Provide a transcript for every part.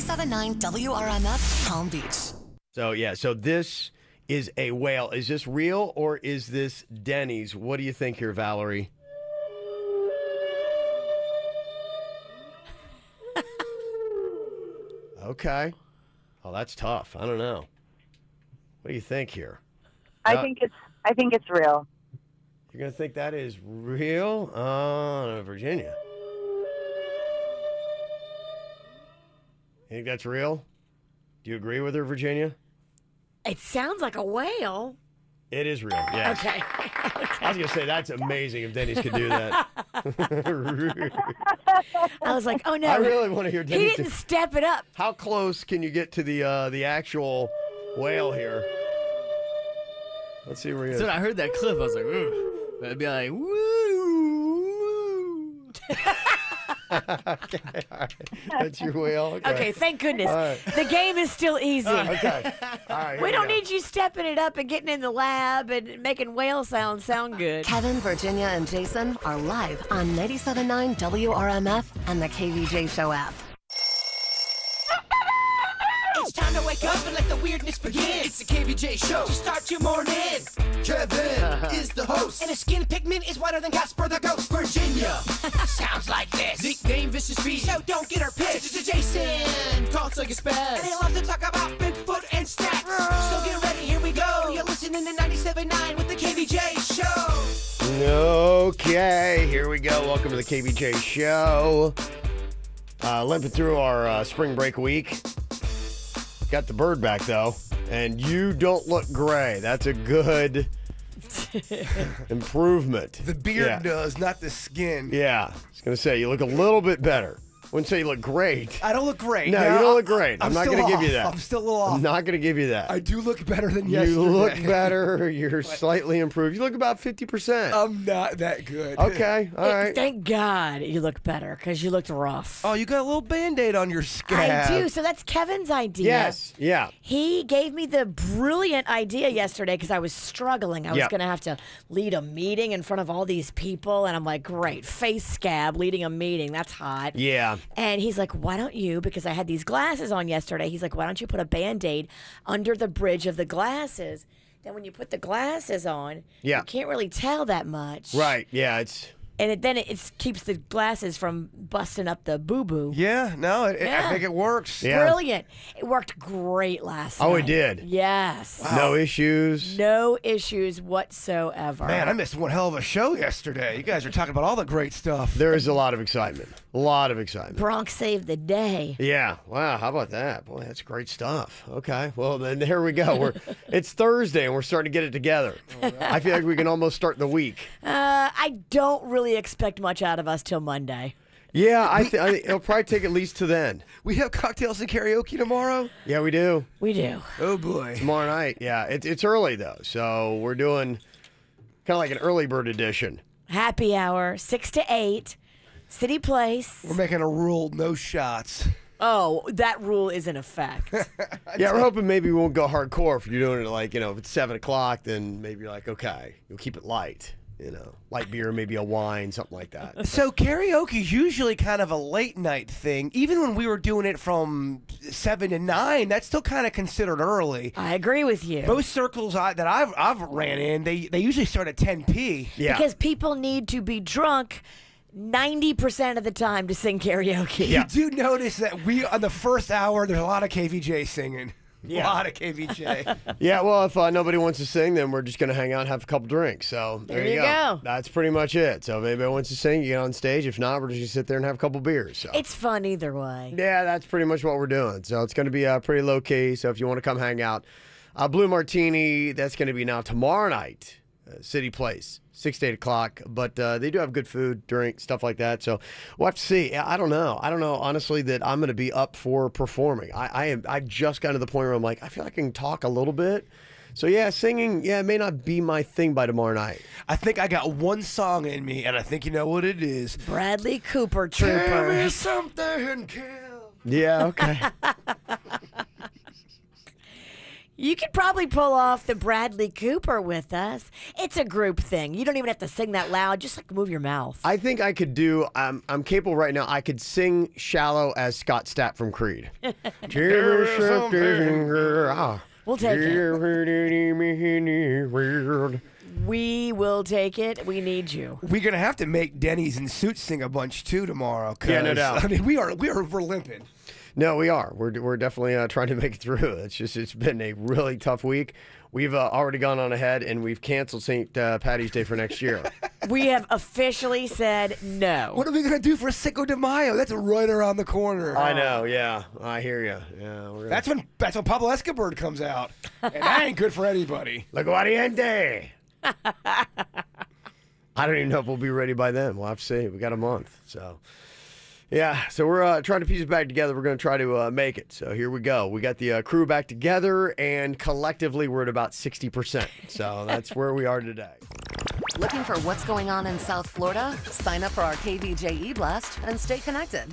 97.9 WRMF, Palm Beach. So, yeah, so this is a whale. Is this real or is this Denny's? What do you think here, Valerie? Okay. Oh, that's tough. I don't know. What do you think here? I think it's real. You're going to think that is real? Virginia. You think that's real? Do you agree with her, Virginia? It sounds like a whale. It is real, yes. Okay. I was going to say, that's amazing if Denny's could do that. I was like, oh, no. I really want to hear Denny's. He didn't step it up. How close can you get to the actual whale here? Let's see where he is. So when I heard that clip, I was like, ooh. It'd be like, woo. Okay, all right. That's your whale. Okay, thank goodness. Right. The game is still easy. Okay. All right. We don't need you stepping it up and getting in the lab and making whale sound good. Kevin, Virginia, and Jason are live on 97.9 WRMF and the KVJ Show app. It's time to wake up and let the weirdness begin. It's the KVJ Show to start your morning. Kevin is the host, and his skin pigment is whiter than Casper the Ghost. Virginia sounds like this. Nickname Vicious Bee, so don't get her pissed. Jason talks like a spaz, and he loves to talk about Bigfoot and stacks. So get ready, here we go. You're listening to 97.9 with the KVJ Show. Okay, here we go. Welcome to the KVJ Show. Limping through our spring break week. Got the bird back, though, and you don't look gray. That's a good improvement. The beard does, not the skin. Yeah, I was going to say, you look a little bit better. Wouldn't say you look great. I don't look great. No, you don't look great. I'm not going to give you that. I'm still a little off. I'm not going to give you that. I do look better than yesterday. You look better. You're slightly improved. You look about 50%. I'm not that good. Okay, all right. Thank God you look better because you looked rough. Oh, you got a little Band-Aid on your scab. I do. So that's Kevin's idea. Yes, yeah. He gave me the brilliant idea yesterday because I was struggling. I was going to have to lead a meeting in front of all these people. And I'm like, great, face scab leading a meeting. That's hot. Yeah. And he's like, why don't you, because I had these glasses on yesterday, he's like, why don't you put a Band-Aid under the bridge of the glasses? Then when you put the glasses on, you can't really tell that much. Right, yeah, it's... And then it keeps the glasses from busting up the boo-boo. Yeah, no, I think it works. Yeah. Brilliant. It worked great last night. Oh, it did? Yes. Wow. No issues? No issues whatsoever. Man, I missed one hell of a show yesterday. You guys are talking about all the great stuff. There is a lot of excitement. A lot of excitement. Bronx saved the day. Yeah. Wow, how about that? Boy, that's great stuff. Okay, well, then here we go. It's Thursday, and we're starting to get it together. I feel like we can almost start the week. I don't really expect much out of us till Monday. Yeah, it'll probably take at least to then. We have cocktails and karaoke tomorrow? Yeah, we do. We do. Oh, boy. Tomorrow night, yeah. It's early, though, so we're doing kind of like an early bird edition. Happy hour, 6 to 8, City Place. We're making a rule, no shots. Oh, that rule is in effect. Yeah, we're hoping maybe we won't go hardcore if you're doing it like, if it's 7 o'clock, then maybe you're like, okay, you'll keep it light. Light beer, maybe a wine, something like that. So karaoke is usually kind of a late night thing. Even when we were doing it from 7 to 9, that's still kind of considered early. I agree with you. Most circles that I've ran in, they usually start at 10 p. Yeah. Because people need to be drunk 90% of the time to sing karaoke. You do notice that on the first hour, there's a lot of KVJ singing. Yeah. A lot of KVJ. Yeah, well, if nobody wants to sing, then we're just going to hang out and have a couple drinks. So there you go. That's pretty much it. So if anybody wants to sing, you get on stage. If not, we're just going to sit there and have a couple beers. So. It's fun either way. Yeah, that's pretty much what we're doing. So it's going to be pretty low-key. So if you want to come hang out, Blue Martini, that's going to be now tomorrow night, City Place. 6 to 8 o'clock, but they do have good food, drink, stuff like that. So we'll have to see. I don't know, honestly, that I'm going to be up for performing. I've just gotten to the point where I'm like, I feel like I can talk a little bit. So, yeah, singing, it may not be my thing by tomorrow night. I think I got one song in me, and I think you know what it is. Bradley Cooper Trooper. Tell me something, kill. Yeah, okay. You could probably pull off the Bradley Cooper with us. It's a group thing. You don't even have to sing that loud. Just like move your mouth. I think I could do. I'm capable right now. I could sing "Shallow" as Scott Stapp from Creed. We'll take it. We will take it. We need you. We're gonna have to make Denny's and Suits sing a bunch too tomorrow. Yeah, no doubt. I mean, we're limping. No, we are. We're definitely trying to make it through. It's been a really tough week. We've already gone on ahead and we've canceled St. Patty's Day for next year. We have officially said no. What are we gonna do for Cinco de Mayo? That's right around the corner. I know. Yeah, I hear you. Yeah, that's when Pablo Escobar comes out, and that ain't good for anybody. Aguardiente. I don't even know if we'll be ready by then. We'll have to see. We got a month, so. Yeah, so we're trying to piece it back together. We're going to try to make it. So here we go. We got the crew back together, and collectively we're at about 60%. So that's where we are today. Looking for what's going on in South Florida? Sign up for our KVJ e-blast and stay connected.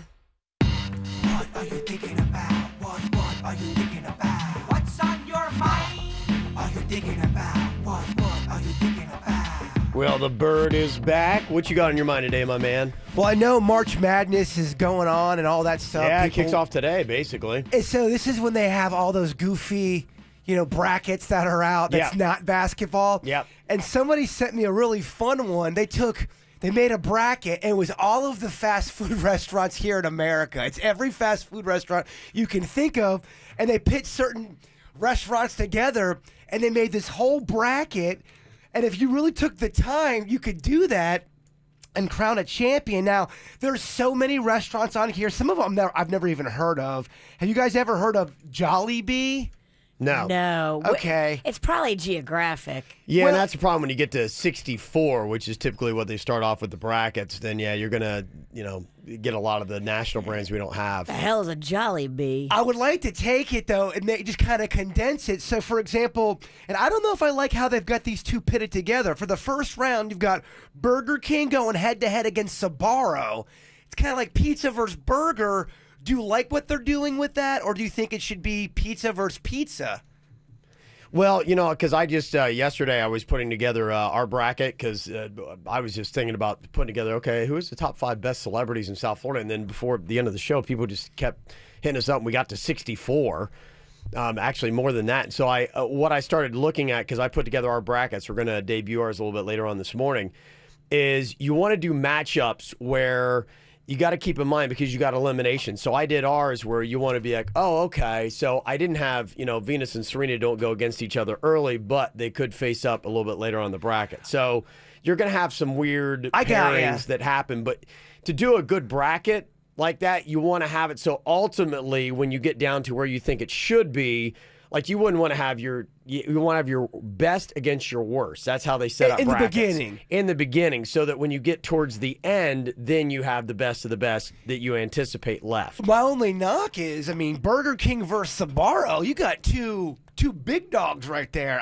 What are you thinking about? What are you thinking about? What's on your mind? Are you thinking about? What are you thinking about? Well, the bird is back. What you got on your mind today, my man? Well, I know March Madness is going on and all that stuff. Yeah, it kicks off today, basically. And so this is when they have all those goofy, brackets that are out that's not basketball. Yep. And somebody sent me a really fun one. They made a bracket, and it was all of the fast food restaurants here in America. It's every fast food restaurant you can think of, and they pit certain restaurants together, and they made this whole bracket. And if you really took the time, you could do that and crown a champion. Now, there's so many restaurants on here. Some of them I've never even heard of. Have you guys ever heard of Jollibee? No. No. Okay. It's probably geographic. Yeah, and that's the problem when you get to 64, which is typically what they start off with the brackets. Then, yeah, you're going to, get a lot of the national brands we don't have. The hell is a Jollibee? I would like to take it, though, and just kind of condense it. So, for example, and I don't know if I like how they've got these two pitted together. For the first round, you've got Burger King going head-to-head against Sbarro. It's kind of like pizza versus burger. Do you like what they're doing with that, or do you think it should be pizza versus pizza? Well, because I just, yesterday I was putting together our bracket because I was just thinking about putting together, okay, who is the top 5 best celebrities in South Florida? And then before the end of the show, people just kept hitting us up, and we got to 64. Actually, more than that. And so what I started looking at, because I put together our brackets, we're going to debut ours a little bit later on this morning, is you want to do matchups where you got to keep in mind because you got elimination. So I did ours where you want to be like, oh, okay. So I didn't have, Venus and Serena don't go against each other early, but they could face up a little bit later on the bracket. So you're going to have some weird pairings that happen. But to do a good bracket like that, you want to have it so ultimately when you get down to where you think it should be, like you wouldn't want to have you want to have your best against your worst. That's how they set up brackets. In the beginning, so that when you get towards the end, then you have the best of the best that you anticipate left. My only knock is, Burger King versus Sbarro. You got two big dogs right there.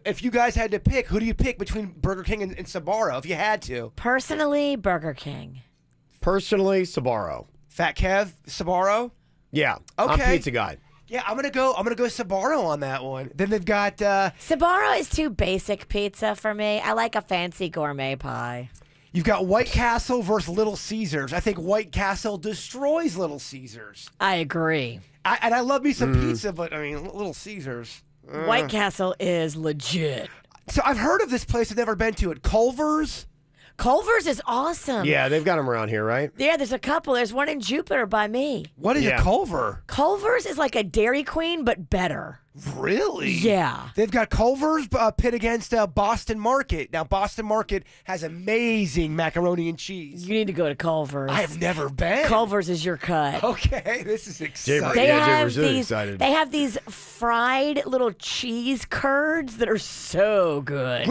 If you guys had to pick, who do you pick between Burger King and Sbarro if you had to? Personally, Burger King. Personally, Sbarro. Fat Kev, Sbarro? Yeah. Okay. I'm pizza guy. Yeah, I'm gonna go Sbarro on that one. Then they've got Sbarro is too basic pizza for me. I like a fancy gourmet pie. You've got White Castle versus Little Caesars. I think White Castle destroys Little Caesars. I agree. I love me some pizza, but Little Caesars. White Castle is legit. So I've heard of this place I've never been to it. Culver's. Culver's is awesome. Yeah, they've got them around here, right? Yeah, there's a couple. There's one in Jupiter by me. What is a Culver? Culver's is like a Dairy Queen, but better. Really? Yeah. They've got Culver's pit against Boston Market. Now, Boston Market has amazing macaroni and cheese. You need to go to Culver's. I have never been. Culver's is your cut. Okay, this is exciting. They have these fried little cheese curds that are so good.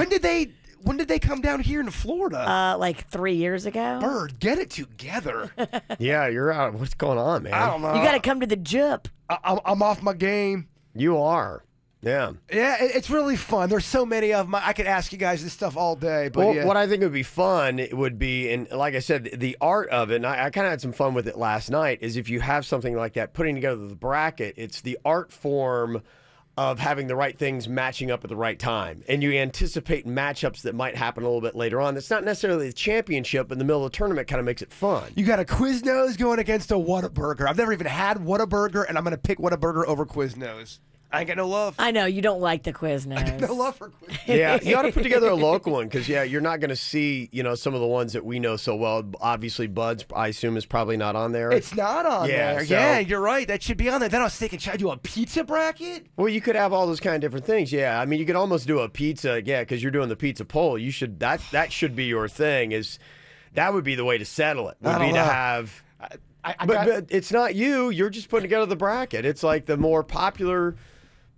When did they come down here in Florida? Like 3 years ago. Bird, get it together. Yeah, you're out. What's going on, man? I don't know. You got to come to the Jup. I'm off my game. You are. Yeah. Yeah, it's really fun. There's so many of them. I could ask you guys this stuff all day. But well, what I think would be fun would be, and like I said, the art of it, and I kind of had some fun with it last night, is if you have something like that, putting together the bracket, it's the art form of having the right things matching up at the right time. And you anticipate matchups that might happen a little bit later on. That's not necessarily the championship, but in the middle of the tournament kind of makes it fun. You got a Quiznos going against a Whataburger. I've never even had Whataburger, and I'm going to pick Whataburger over Quiznos. I ain't got no love. I know you don't like the Quiznos. I got no love for Quiznos. Yeah, you ought to put together a local one because, yeah, you're not going to see, some of the ones that we know so well. Obviously, Bud's, I assume, is probably not on there. It's not on there. So, yeah, you're right. That should be on there. Then I was thinking, should I do a pizza bracket? Well, you could have all those kind of different things. Yeah, I mean, you could almost do a pizza. Yeah, because you're doing the pizza poll. You should that should be your thing. That would be the way to settle it. Would be to have. But it's not you. You're just putting together the bracket. It's like the more popular,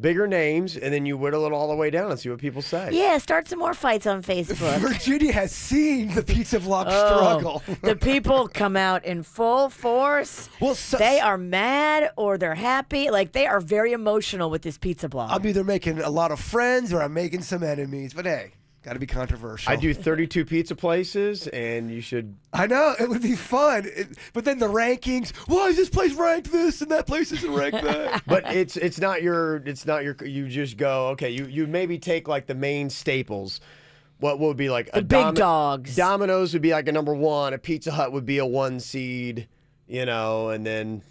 bigger names, and then you whittle it all the way down and see what people say. Yeah, start some more fights on Facebook. Virginia has seen the pizza vlog struggle. The people come out in full force. Well, they are mad or they're happy. Like, they are very emotional with this pizza blog. I'm either making a lot of friends or I'm making some enemies. But hey, got to be controversial. I do 32 pizza places, and you should. I know it would be fun, but then the rankings. Why is this place ranked this and that place isn't ranked that? But it's not your. You just go. Okay, you maybe take like the main staples. What would be like the big dogs? Domino's would be like a number 1. A Pizza Hut would be a 1 seed. And then.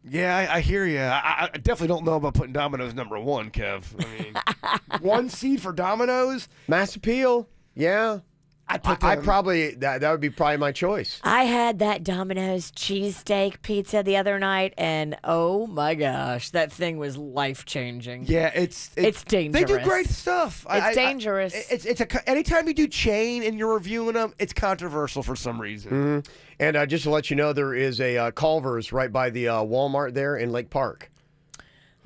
Yeah, I hear you. I definitely don't know about putting Domino's number 1, Kev. I mean, 1 seed for Domino's? Mass appeal. Yeah. I probably that would be probably my choice. I had that Domino's cheesesteak pizza the other night, and oh my gosh, that thing was life-changing. Yeah, it's dangerous. They do great stuff. It's dangerous. Anytime you do chain and you're reviewing them, it's controversial for some reason. Mm-hmm. And just to let you know, there is a Culver's right by the Walmart there in Lake Park.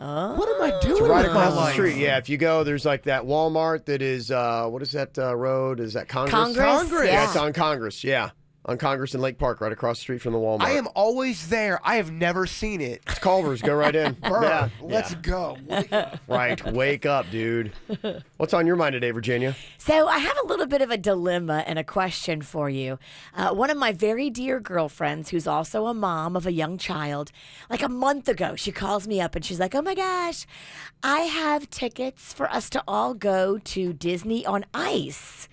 Oh. What am I doing? It's right across the street. Yeah, if you go, there's like that Walmart that is, what is that road? Is that Congress? Congress? Yeah, it's on Congress, yeah. On Congress in Lake Park, right across the street from the Walmart. I am always there. I have never seen it. It's Culver's. Go right in. Yeah. Let's go. Wake up. Right. Wake up, dude. What's on your mind today, Virginia? So I have a little bit of a dilemma and a question for you. One of my very dear girlfriends, who's also a mom of a young child, like a month ago, she calls me up and she's like, oh my gosh, I have tickets for us to all go to Disney on Ice.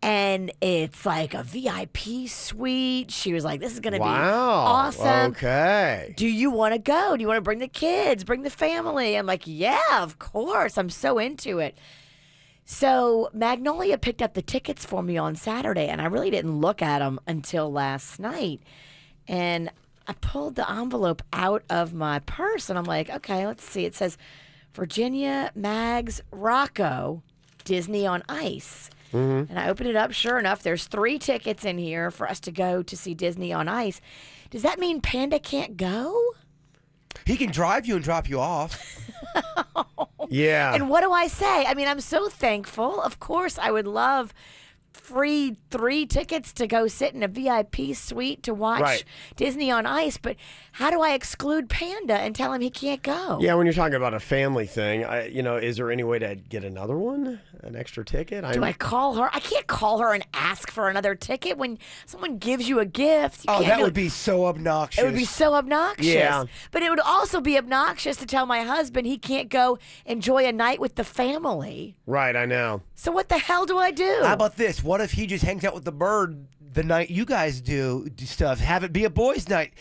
And it's like a VIP suite. She was like, this is going to be awesome. Okay. Do you want to go? Do you want to bring the kids, bring the family? I'm like, yeah, of course. I'm so into it. So Magnolia picked up the tickets for me on Saturday, and I really didn't look at them until last night. And I pulled the envelope out of my purse, and I'm like, okay, let's see. It says, Virginia, Mags, Rocco, Disney on Ice. Mm-hmm. And I opened it up. Sure enough, there's 3 tickets in here for us to go to see Disney on Ice. Does that mean Panda can't go? He can drive you and drop you off. Yeah. And what do I say? I mean, I'm so thankful. Of course, I would love free 3 tickets to go sit in a VIP suite to watch Disney on Ice, but how do I exclude Panda and tell him he can't go? Yeah, when you're talking about a family thing, is there any way to get another one, an extra ticket? Do I call her? I can't call her and ask for another ticket when someone gives you a gift. That would be so obnoxious. It would be so obnoxious. Yeah. But it would also be obnoxious to tell my husband he can't go enjoy a night with the family. Right, I know. So what the hell do I do? How about this? What if he just hangs out with the bird the night you guys do stuff? Have it be a boys' night.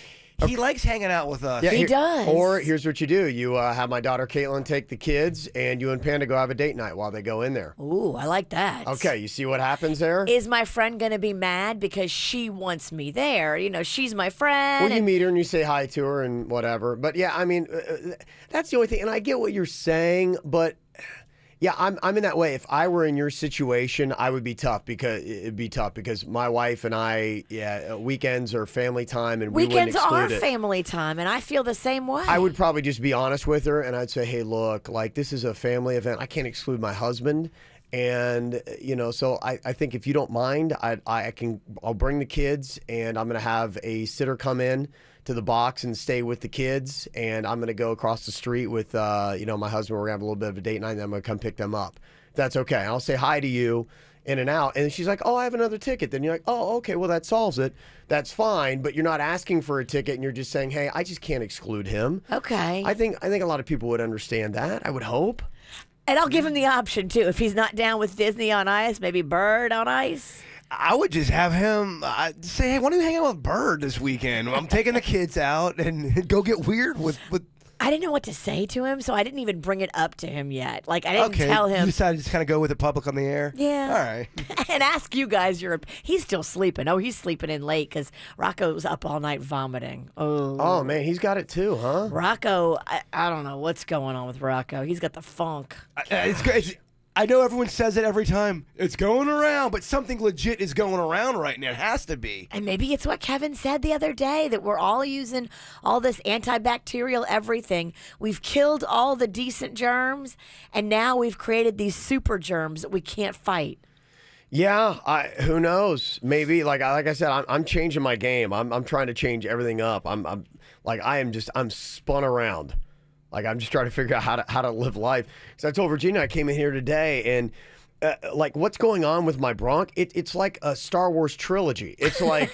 He likes hanging out with us. Yeah, he does. Or here's what you do. You have my daughter Caitlin take the kids, and you and Panda go have a date night while they go in there. Ooh, I like that. Okay, you see what happens there? Is my friend going to be mad because she wants me there? She's my friend. Well, you meet her and you say hi to her and whatever. But yeah, I mean, that's the only thing. And I get what you're saying, but... Yeah, I'm in that way. If I were in your situation, I would be tough because my wife and I, weekends are family time, and weekends we wouldn't exclude are family time, and I feel the same way. I would probably just be honest with her, and I'd say, hey, look, like this is a family event. I can't exclude my husband, and so I think if you don't mind, I'll bring the kids, and I'm gonna have a sitter come in to the box and stay with the kids, and I'm gonna go across the street with my husband. We're gonna have a little bit of a date night, and I'm gonna come pick them up. If that's okay. I'll say hi to you, in and out. And she's like, oh, I have another ticket. Then you're like, oh, okay, well, that solves it. That's fine. But you're not asking for a ticket, and you're just saying, hey, I just can't exclude him. Okay. I think a lot of people would understand that. I would hope. And I'll give him the option, too. If he's not down with Disney on Ice, maybe Bird on Ice. I would just have him say, hey, why don't you hang out with Bird this weekend? I'm taking the kids out and go get weird with I didn't know what to say to him, so I didn't even bring it up to him yet. Like, I didn't okay. tell him. You decided to just kind of go with it public on the air? Yeah. All right. And ask you guys he's still sleeping. Oh, he's sleeping in late because Rocco's up all night vomiting. Oh, man, he's got it too, huh? Rocco, I don't know what's going on with Rocco. He's got the funk. It's great. I know everyone says it every time. It's going around, but something legit is going around right now. It has to be. And maybe it's what Kevin said the other day, that we're all using all this antibacterial everything. We've killed all the decent germs, and now we've created these super germs that we can't fight. Yeah, who knows? Maybe, like I said, I'm changing my game. I'm trying to change everything up. I'm spun around. Like, I'm just trying to figure out how to live life. Because I told Virginia I came in here today, and like, what's going on with my bronch? It's like a Star Wars trilogy. It's like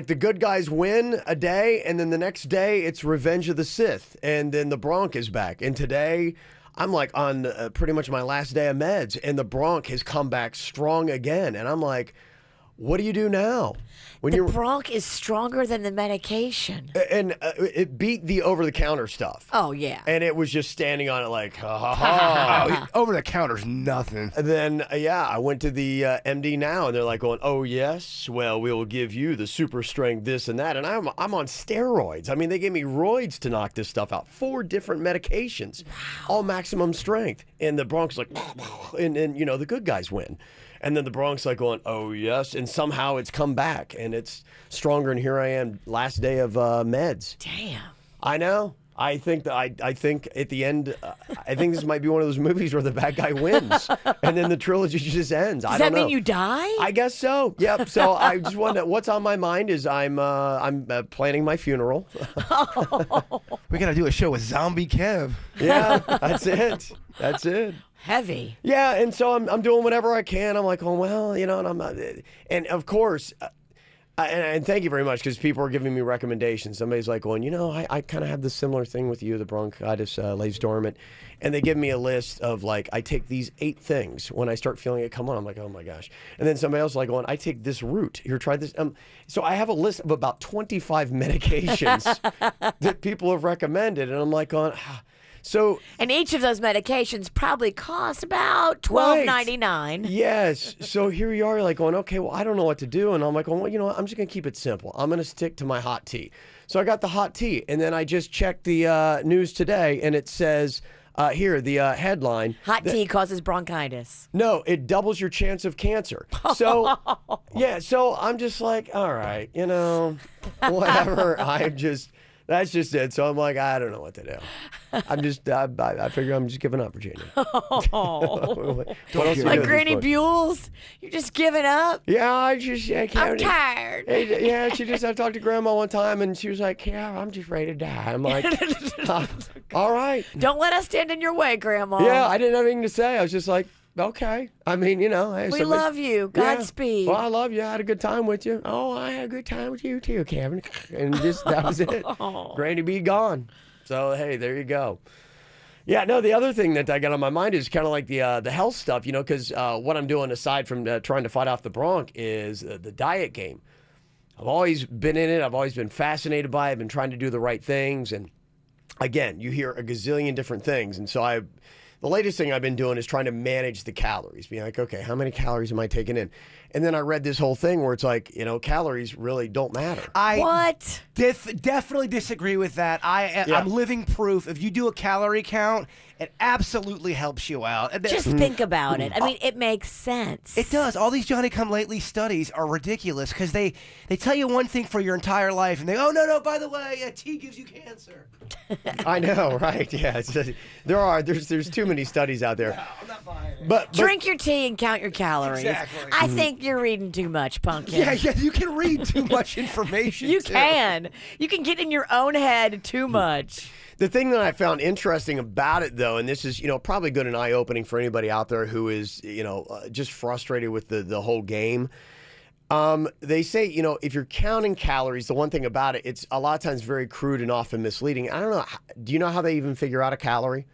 the good guys win a day, and then the next day it's Revenge of the Sith, and then the bronch is back. And today I'm like on pretty much my last day of meds, and the bronch has come back strong again. And I'm like, what do you do now? When the bronch is stronger than the medication. And it beat the over-the-counter stuff. Oh, yeah. And it was just standing on it like, ha, ha, ha. Over-the-counter's nothing. And then, I went to the MD now, and they're like going, oh, yes, well, we'll give you the super strength this and that. And I'm on steroids. I mean, they gave me roids to knock this stuff out. 4 different medications, all maximum strength. And the bronch's like, and the good guys win. And then the bronch's like going, oh, yes. And somehow it's come back, and it's stronger. And here I am, last day of meds. Damn. I know. I think at the end, I think this might be one of those movies where the bad guy wins, and then the trilogy just ends. Does that mean you die? I guess so. Yep. So I just wanted. What's on my mind is I'm planning my funeral. We gotta do a show with Zombie Kev. Yeah, that's it. That's it. Heavy. Yeah, and so I'm doing whatever I can. I'm like, oh well, and of course. And thank you very much, because people are giving me recommendations. Somebody's like going, I kind of have this similar thing with you. The bronchitis lays dormant. And they give me a list of, like, I take these 8 things when I start feeling it come on. I'm like, oh, my gosh. And then somebody else is like going, I take this root. Here, try this. So I have a list of about 25 medications that people have recommended. And I'm like going, So, and each of those medications probably cost about $12.99. Yes. So here you are, like going, okay, well, I don't know what to do. And I'm like, well, I'm just going to keep it simple. I'm going to stick to my hot tea. So I got the hot tea. And then I just checked the news today, and it says here, the headline. Hot tea causes bronchitis. No, it doubles your chance of cancer. So, yeah, so I'm just like, all right, whatever. That's just it. So I'm like, I don't know what to do. I figure I'm just giving up, Virginia. Oh. Like Granny Buell's? You're just giving up? Yeah, I'm tired. Yeah, I talked to Grandma one time, and she was like, yeah, I'm just ready to die. I'm like, all right. Don't let us stand in your way, Grandma. Yeah, I didn't have anything to say. I was just like, okay. I mean, hey, we love you. Godspeed. Yeah. Well, I love you. I had a good time with you. Oh, I had a good time with you too, Kevin. And that was it. Granny B gone. So, hey, there you go. Yeah, no, the other thing that I got on my mind is kind of like the health stuff, because what I'm doing aside from trying to fight off the bronch is the diet game. I've always been in it. I've always been fascinated by it. I've been trying to do the right things. And again, you hear a gazillion different things. And so the latest thing I've been doing is trying to manage the calories, being like, okay, how many calories am I taking in? And then I read this whole thing where it's like, calories really don't matter. What? Definitely disagree with that. I'm living proof. If you do a calorie count, it absolutely helps you out. Just think about it. I mean, it makes sense. It does. All these Johnny-come-lately studies are ridiculous because they tell you one thing for your entire life, and no, by the way, tea gives you cancer. I know, right? Yeah, there's too many studies out there. No, I'm not buying it. But drink your tea and count your calories. Exactly. I think You're reading too much, Pumpkin. Yeah, you can read too much information. You too. can. You can get in your own head too much. The thing that I found interesting about it, though, and this is, probably good and eye-opening for anybody out there who is, just frustrated with the whole game. They say, if you're counting calories, the one thing about it, it's a lot of times very crude and often misleading. I don't know. Do you know how they even figure out a calorie?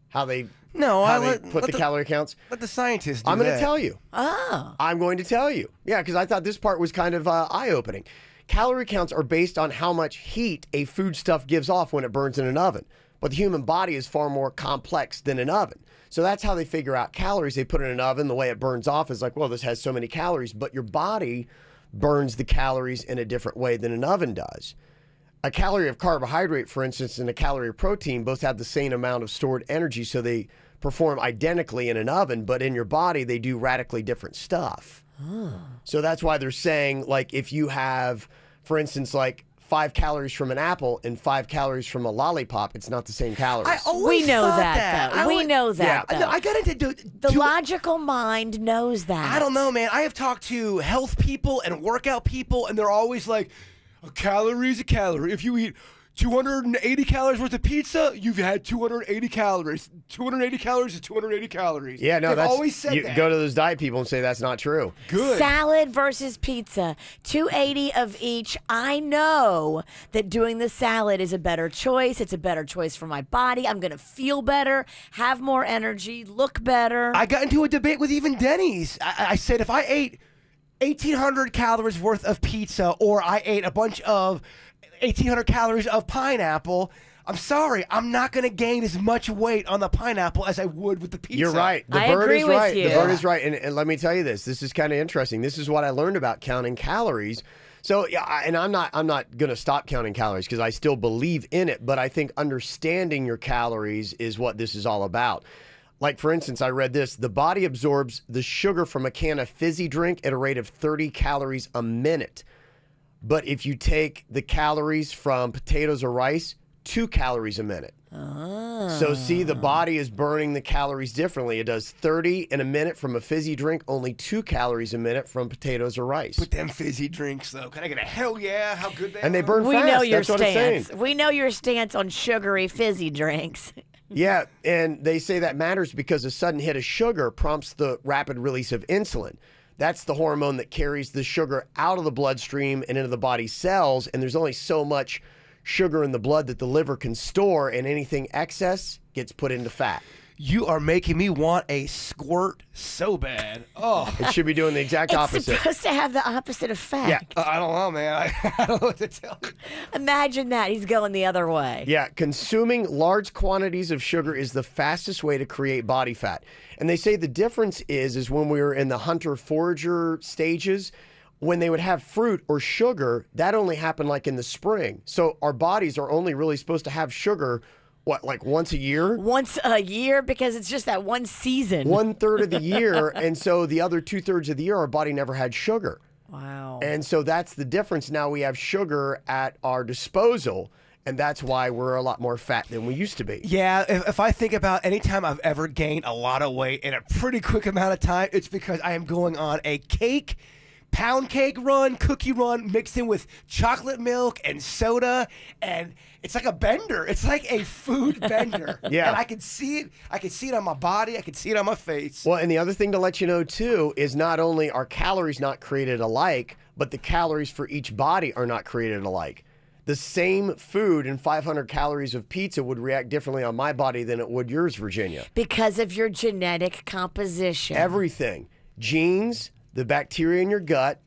How they put the calorie counts? Let the scientists do I'm going to tell you. Oh. I'm going to tell you. Yeah, because I thought this part was kind of eye-opening. Calorie counts are based on how much heat a foodstuff gives off when it burns in an oven. But the human body is far more complex than an oven. So that's how they figure out calories. They put it in an oven. The way it burns off is like, well, this has so many calories. But your body burns the calories in a different way than an oven does. A calorie of carbohydrate, for instance, and a calorie of protein both have the same amount of stored energy, so they perform identically in an oven, but in your body, they do radically different stuff. So that's why they're saying, like, if you have, for instance, like 5 calories from an apple and 5 calories from a lollipop, it's not the same calories. I always We know thought that, though. We know that, Yeah, though. I got into The logical mind knows that. I don't know, man. I have talked to health people and workout people, and they're always like, a calorie is a calorie. If you eat 280 calories worth of pizza, you've had 280 calories. 280 calories is 280 calories. Yeah, no, They've that's always said you that. go to those diet people and say that's not true. Good. Salad versus pizza, 280 of each. I know that doing the salad is a better choice. It's a better choice for my body. I'm going to feel better, have more energy, look better. I got into a debate with even Denny's. I said if I ate 1,800 calories worth of pizza or I ate a bunch of 1,800 calories of pineapple, I'm sorry, I'm not going to gain as much weight on the pineapple as I would with the pizza. You're right. The I bird agree is with right. you. The bird is right. And let me tell you this. This is kind of interesting. This is what I learned about counting calories. So, yeah, and I'm not going to stop counting calories because I still believe in it, but I think understanding your calories is what this is all about. Like, for instance, I read this. The body absorbs the sugar from a can of fizzy drink at a rate of 30 calories a minute. But if you take the calories from potatoes or rice, 2 calories a minute. So see, the body is burning the calories differently. It does 30 in a minute from a fizzy drink, only 2 calories a minute from potatoes or rice. But them fizzy drinks, though, can I get a hell yeah? How good they And are? they burn we fast. know your That's what it's saying. stance. We know your stance on sugary fizzy drinks. Yeah, and they say that matters because a sudden hit of sugar prompts the rapid release of insulin. That's the hormone that carries the sugar out of the bloodstream and into the body's cells, and there's only so much sugar in the blood that the liver can store, and anything excess gets put into fat. You are making me want a squirt so bad. Oh, It should be doing the exact It's opposite. supposed to have the opposite effect. Yeah. I don't know, man. I don't know what to tell you. Imagine that. He's going the other way. Yeah, consuming large quantities of sugar is the fastest way to create body fat. And they say the difference is when we were in the hunter-forager stages, when they would have fruit or sugar, that only happened like in the spring. So our bodies are only really supposed to have sugar, what, like once a year? Once a year, because it's just that one season. 1/3 of the year. And so the other 2/3 of the year, our body never had sugar. Wow. And so that's the difference. Now we have sugar at our disposal. And that's why we're a lot more fat than we used to be. Yeah, if I think about any time I've ever gained a lot of weight in a pretty quick amount of time, it's because I am going on a pound cake run, cookie run, mixed in with chocolate milk and soda, and it's like a bender. It's like a food bender. Yeah. And I can see it. I can see it on my body. I can see it on my face. Well, and the other thing to let you know, too, is not only are calories not created alike, but the calories for each body are not created alike. The same food and 500 calories of pizza would react differently on my body than it would yours, Virginia. Because of your genetic composition. Everything. Genes, the bacteria in your gut,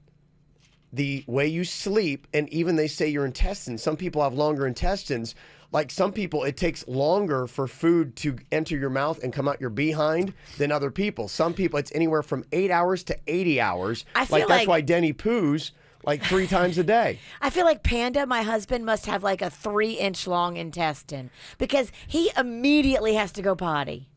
the way you sleep, and even they say your intestines. Some people have longer intestines. Like some people, it takes longer for food to enter your mouth and come out your behind than other people. Some people, it's anywhere from 8 hours to 80 hours. I feel that's like- why Denny poos like 3 times a day. I feel like Panda, my husband, must have like a 3-inch long intestine because he immediately has to go potty.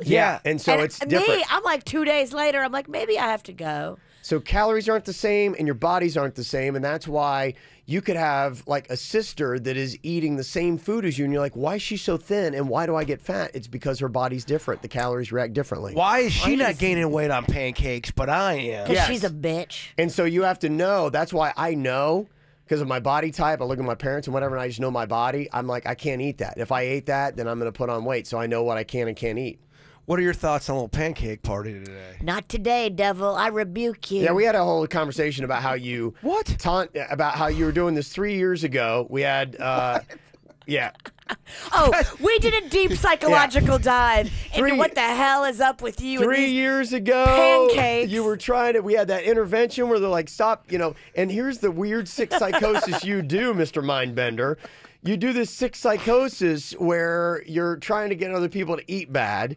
Yeah, and so and it's me, different. I'm like 2 days later, I'm like, maybe I have to go. So calories aren't the same and your bodies aren't the same. And that's why you could have like a sister that is eating the same food as you. And you're like, why is she so thin? And why do I get fat? It's because her body's different. The calories react differently. Why is she not gaining weight on pancakes, but I am? Because she's a bitch. And so you have to know. That's why I know. Because of my body type, I look at my parents and whatever, and I just know my body. I'm like, I can't eat that. If I ate that, then I'm going to put on weight. So I know what I can and can't eat. What are your thoughts on a little pancake party today? Not today, devil. I rebuke you. Yeah, we had a whole conversation about how you about how you were doing this 3 years ago. We had yeah. Oh, we did a deep psychological dive into what the hell is up with you. 3 years ago, pancakes. You were trying to. We had that intervention where they're like, stop, you know. And here's the weird sick psychosis you do, Mr. Mindbender. You do this sick psychosis where you're trying to get other people to eat bad.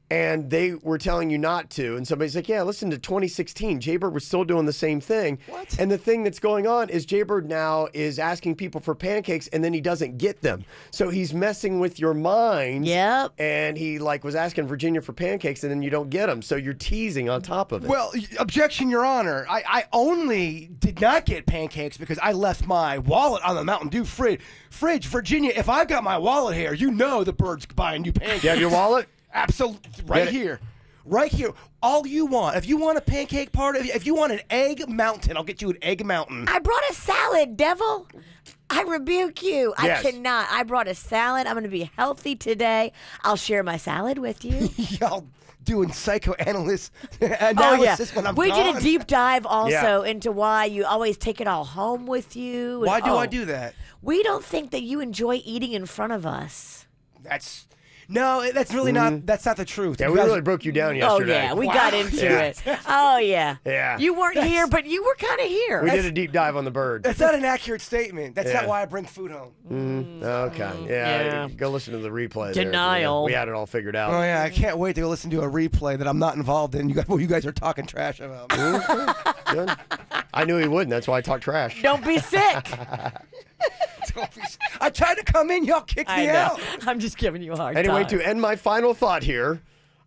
And they were telling you not to. And somebody's like, yeah, listen to 2016. Jaybird was still doing the same thing. What? And the thing that's going on is Jaybird now is asking people for pancakes and then he doesn't get them. So he's messing with your mind. Yep. And he like was asking Virginia for pancakes and then you don't get them. So you're teasing on top of it. Well, objection, Your Honor. I only did not get pancakes because I left my wallet on the Mountain Dew fridge. Virginia, if I've got my wallet here, you know the bird's buying you pancakes. You have your wallet? Absolutely. Right here. Right here. All you want. If you want a pancake party, if you want an egg mountain, I'll get you an egg mountain. I brought a salad, devil. I rebuke you. Yes. I cannot. I brought a salad. I'm going to be healthy today. I'll share my salad with you. Y'all doing psychoanalysis analysis when I'm We gone. did a deep dive also into why you always take it all home with you. Why do I do that? We don't think that you enjoy eating in front of us. No, that's really not. That's not the truth. Yeah, we really broke you down yesterday. Oh yeah, we got into it. Oh yeah. Yeah. You weren't here, but you were kind of here. We did a deep dive on the bird. That's not an accurate statement. That's not why I bring food home. Okay. Yeah. Go listen to the replay. Denial. We had it all figured out. Oh yeah, I can't wait to go listen to a replay that I'm not involved in. You guys are talking trash about. Good. I knew he wouldn't. That's why I talk trash. Don't be sick. I tried to come in, y'all kicked me out. I'm just giving you a hard Anyway, time. to end my final thought here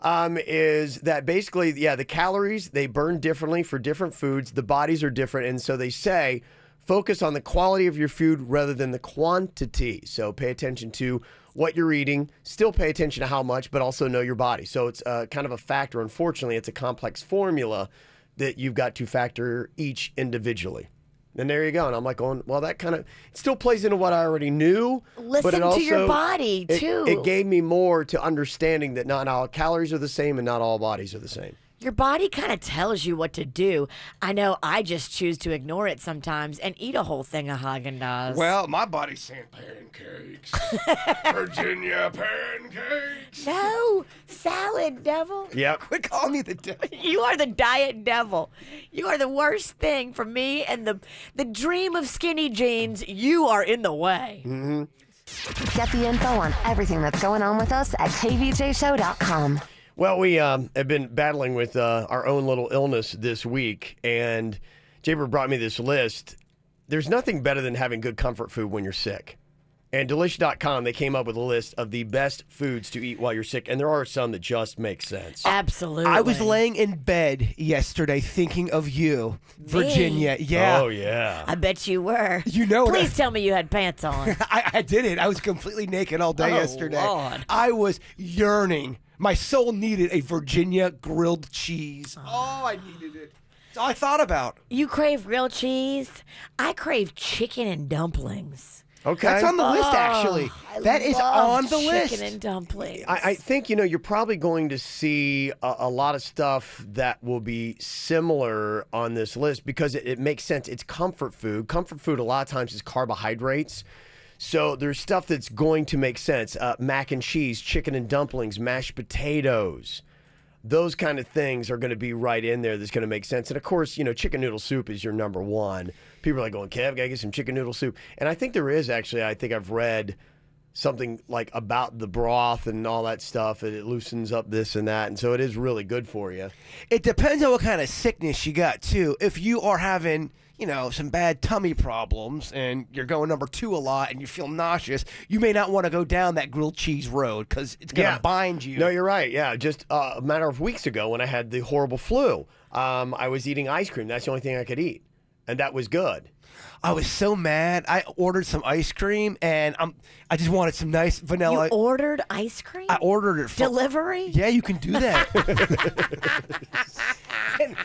is that basically, the calories, they burn differently for different foods. The bodies are different. And so they say, focus on the quality of your food rather than the quantity. So pay attention to what you're eating. Still pay attention to how much, but also know your body. So it's kind of a factor. Unfortunately, it's a complex formula that you've got to factor each individually. And there you go. And I'm like going, well, that kind of still plays into what I already knew. Listen but it also, to your body, too. It gave me more to understanding that not all calories are the same and not all bodies are the same. Your body kind of tells you what to do. I know I just choose to ignore it sometimes and eat a whole thing of Haagen-Dazs. Well, my body's saying pancakes. Virginia pancakes. No, salad, devil. Yep. Quit calling me the devil. You are the diet devil. You are the worst thing for me and the dream of skinny jeans. You are in the way. Mm-hmm. Get the info on everything that's going on with us at kvjshow.com. Well, we have been battling with our own little illness this week, and Jaybird brought me this list. There's nothing better than having good comfort food when you're sick. And Delish.com, they came up with a list of the best foods to eat while you're sick, and there are some that just make sense. Absolutely. I was laying in bed yesterday thinking of you, Virginia. Yeah. Oh, yeah. I bet you were. You know it. Please tell me you had pants on. I didn't. I was completely naked all day yesterday. Lord. I was yearning. My soul needed a Virginia grilled cheese. Oh, I needed it. That's all I thought about. You crave grilled cheese? I crave chicken and dumplings. Okay. That's on the list, actually. That is on the list. Chicken and dumplings. I think, you're probably going to see a lot of stuff that will be similar on this list because it makes sense. It's comfort food. Comfort food a lot of times is carbohydrates. So there's stuff that's going to make sense. Mac and cheese, chicken and dumplings, mashed potatoes. Those kind of things are going to be right in there that's going to make sense. And, of course, chicken noodle soup is your number one. People are like going, Kev, got to get some chicken noodle soup. And I think there is actually, I think I've read something like about the broth and all that stuff. And it loosens up this and that. And so it is really good for you. It depends on what kind of sickness you got, too. If you are having, some bad tummy problems and you're going number 2 a lot and you feel nauseous, you may not want to go down that grilled cheese road because it's going to bind you. No, you're right. Yeah, just a matter of weeks ago when I had the horrible flu, I was eating ice cream. That's the only thing I could eat, and that was good. I was so mad. I ordered some ice cream, and I just wanted some nice vanilla. You ordered ice cream? I ordered it. Delivery? Yeah, you can do that. and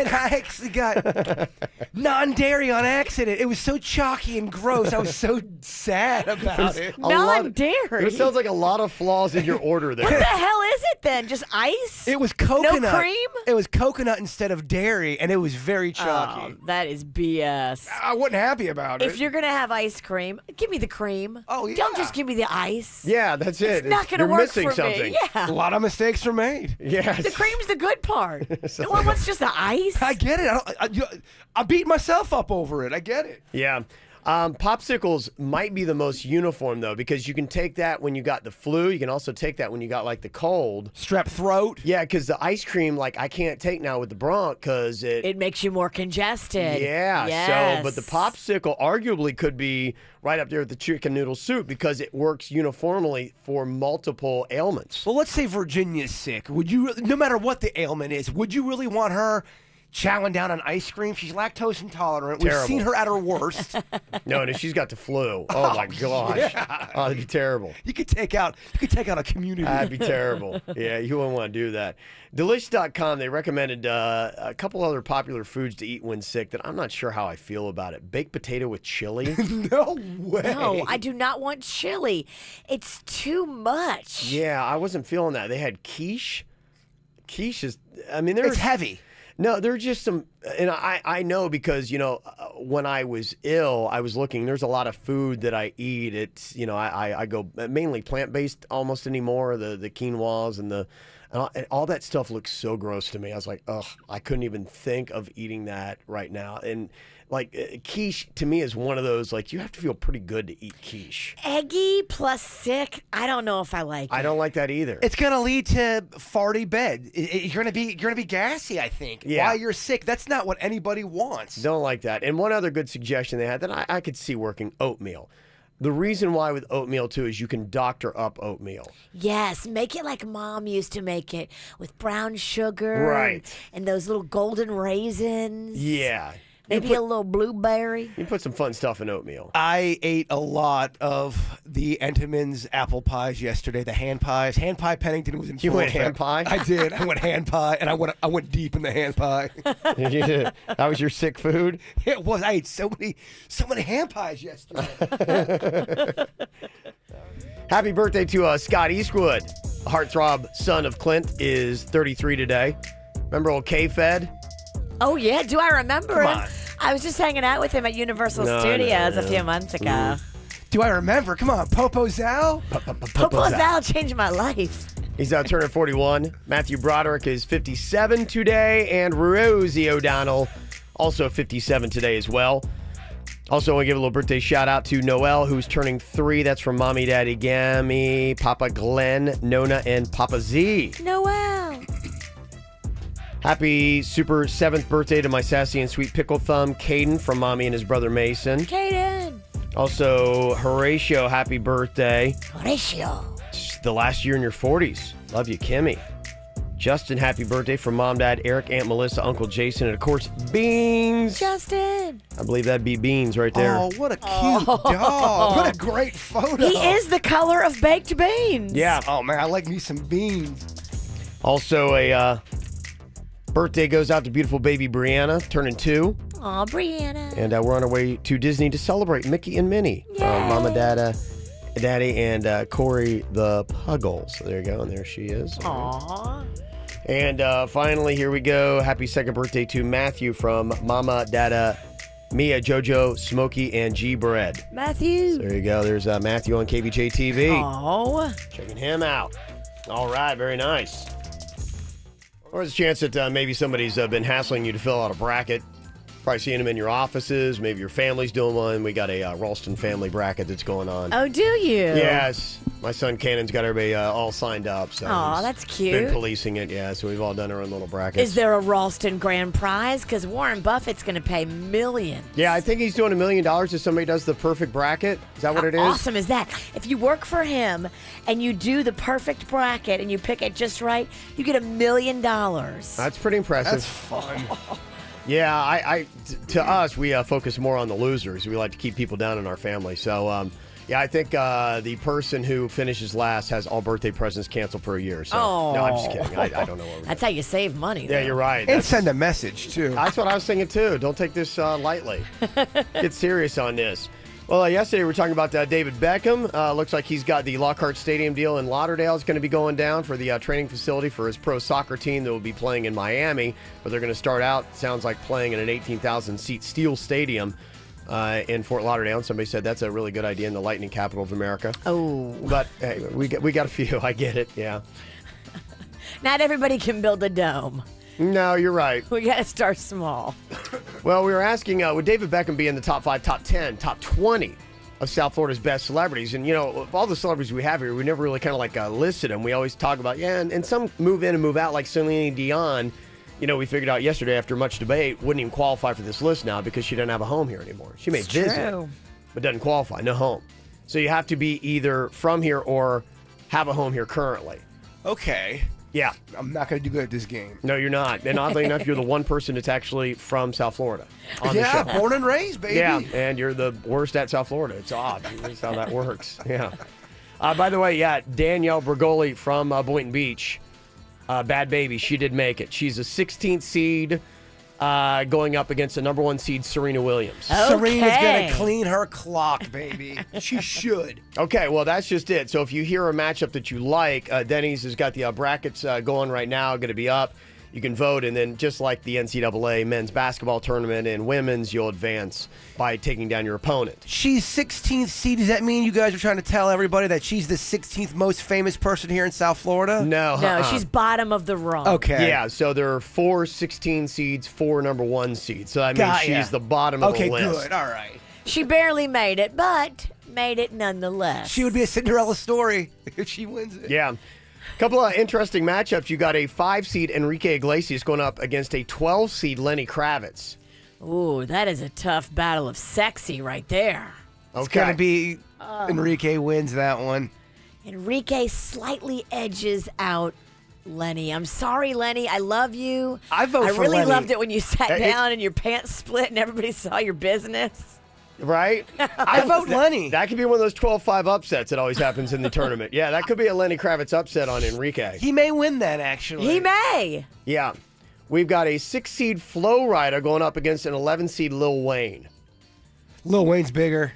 I actually got non-dairy on accident. It was so chalky and gross. I was so sad about it. Non-dairy? It sounds like a lot of flaws in your order there. What the hell is it then? Just ice? It was coconut. No cream? It was coconut instead of dairy, and it was very chalky. Oh, that is BS. I wasn't happy about it. If you're going to have ice cream, give me the cream. Oh, yeah. Don't just give me the ice. Yeah, that's it. It's not going to You're work missing for something. me. Yeah. A lot of mistakes are made. Yes. The cream's the good part. No one wants just the ice. I get it. I beat myself up over it. I get it. Yeah. Popsicles might be the most uniform, though, because you can take that when you got the flu. You can also take that when you got, like, the cold. Strep throat. Yeah, because the ice cream, like, I can't take now with the bronch because it makes you more congested. Yeah, yes. So, but the popsicle arguably could be right up there with the chicken noodle soup because it works uniformly for multiple ailments. Well, let's say Virginia's sick. Would you, no matter what the ailment is, would you really want her chowing down on ice cream? She's lactose intolerant. Terrible. We've seen her at her worst. No, she's got the flu. Oh my gosh. Yeah. Oh, that'd be terrible. You could take out a community. That'd be terrible. Yeah, you wouldn't want to do that. Delish.com, they recommended a couple other popular foods to eat when sick that I'm not sure how I feel about it. Baked potato with chili. No way. No, I do not want chili. It's too much. Yeah, I wasn't feeling that. They had quiche. Quiche is, It's heavy. No, there are just some, and I know because, when I was ill, I was looking, there's a lot of food that I eat. It's, I go mainly plant-based almost anymore, the quinoas and and all that stuff looks so gross to me. I was like, ugh, I couldn't even think of eating that right now. And like quiche to me is one of those, like, you have to feel pretty good to eat quiche. Eggy plus sick, I don't know if I like it. I don't like that either. It's gonna lead to farty bed. You're gonna be gassy, I think. Yeah. While you're sick, that's not what anybody wants. Don't like that. And one other good suggestion they had that I could see working, oatmeal. The reason why with oatmeal, too, is you can doctor up oatmeal. Yes, make it like Mom used to make it with brown sugar. Right. And those little golden raisins. Yeah. Maybe a little blueberry. You put some fun stuff in oatmeal. I ate a lot of the Entenmann's apple pies yesterday, the hand pies. Hand pie Pennington was in You full went effect. hand pie? I did. I went hand pie, and I went deep in the hand pie. That was your sick food? It was. I ate so many hand pies yesterday. Happy birthday to Scott Eastwood. Heartthrob son of Clint is 33 today. Remember old K-Fed? Oh, yeah. Do I remember Come him? on. I was just hanging out with him at Universal Studios a few months ago. Do I remember? Come on, Popo Zao? Popo Zal changed my life. He's turning 41. Matthew Broderick is 57 today. And Rosie O'Donnell, also 57 today as well. Also, I want to give a little birthday shout out to Noelle, who's turning 3. That's from Mommy, Daddy, Gammy, Papa Glenn, Nona, and Papa Z. Noelle. Happy super 7th birthday to my sassy and sweet pickle thumb, Caden, from Mommy and his brother Mason. Caden. Also, Horatio, happy birthday. Horatio. It's the last year in your 40s. Love you, Kimmy. Justin, happy birthday from Mom, Dad, Eric, Aunt Melissa, Uncle Jason, and of course, Beans. Justin. I believe that'd be Beans right there. Oh, what a cute dog. What a great photo. He is the color of baked beans. Yeah. Oh, man, I like me some beans. Also, a birthday goes out to beautiful baby Brianna, turning 2. Aw, Brianna. And we're on our way to Disney to celebrate Mickey and Minnie from Mama, Daddy, and Corey the Puggle. So there you go, and there she is. Aw. And finally, here we go. Happy 2nd birthday to Matthew from Mama, Dada, Mia, Jojo, Smokey, and G Bread. Matthew. So there you go. There's Matthew on KVJ TV. Oh. Checking him out. All right, very nice. Or there's a chance that maybe somebody's been hassling you to fill out a bracket. Probably seeing them in your offices. Maybe your family's doing one. We got a Ralston family bracket that's going on. Oh, do you? Yes. My son Cannon's got everybody all signed up. So Aw, that's cute. Been policing it, yeah. So we've all done our own little brackets. Is there a Ralston grand prize? Because Warren Buffett's going to pay millions. Yeah, I think he's doing $1 million if somebody does the perfect bracket. Is that what it is? How awesome is that? If you work for him and you do the perfect bracket and you pick it just right, you get $1 million. That's pretty impressive. That's fun. Yeah, to us, we focus more on the losers. We like to keep people down in our family. So, yeah, I think the person who finishes last has all birthday presents canceled for a year. So, no, I'm just kidding. I don't know what we're That's how you save money. Yeah, you're right. And send a message, too. That's what I was thinking, too. Don't take this lightly. Get serious on this. Well, yesterday we were talking about David Beckham. Looks like he's got the Lockhart Stadium deal in Lauderdale is going to be going down for the training facility for his pro soccer team that will be playing in Miami. But they're going to start out, sounds like, playing in an 18,000-seat steel stadium in Fort Lauderdale. And somebody said that's a really good idea in the Lightning capital of America. Oh. But hey, we got a few. I get it, yeah. Not everybody can build a dome. No, you're right. We got to start small. Well, we were asking, would David Beckham be in the top 5, top 10, top 20 of South Florida's best celebrities? And, you know, of all the celebrities we have here, we never really kind of like listed them. We always talk about, and some move in and move out, like Celine Dion. You know, we figured out yesterday after much debate, wouldn't even qualify for this list now because she doesn't have a home here anymore. She may visit, but doesn't qualify, no home. So you have to be either from here or have a home here currently. Okay. Yeah. I'm not going to do good at this game. No, you're not. And oddly enough, you're the one person that's actually from South Florida on the show. Born and raised, baby. Yeah, and you're the worst at South Florida. It's odd. That's how that works. Yeah. By the way, yeah, Danielle Bergoli from Boynton Beach, Bad Baby, she did make it. She's a 16th seed going up against the number 1 seed, Serena Williams. Okay. Serena's going to clean her clock, baby. She should. Okay, well, that's just it. So if you hear a matchup that you like, Denny's has got the brackets going right now, going to be up. You can vote, and then just like the NCAA men's basketball tournament and women's, you'll advance by taking down your opponent. She's 16th seed. Does that mean you guys are trying to tell everybody that she's the 16th most famous person here in South Florida? No. No, she's bottom of the rung. Okay. Yeah, so there are 4 16 seeds, 4 number 1 seeds. So that means she's the bottom of the list. Okay, good. All right. She barely made it, but made it nonetheless. She would be a Cinderella story if she wins it. Yeah. Couple of interesting matchups. You got a 5-seed Enrique Iglesias going up against a 12-seed Lenny Kravitz. Ooh, that is a tough battle of sexy right there. It's going to be Enrique wins that one. Enrique slightly edges out Lenny. I'm sorry, Lenny. I love you. I vote for really Lenny. loved it when you sat down and your pants split and everybody saw your business. Right? I vote Lenny. That could be one of those 12-5 upsets that always happens in the tournament. Yeah, that could be a Lenny Kravitz upset on Enrique. He may win that, actually. He may. Yeah. We've got a 6-seed Flo Rida going up against an 11-seed Lil Wayne. Lil Wayne's bigger.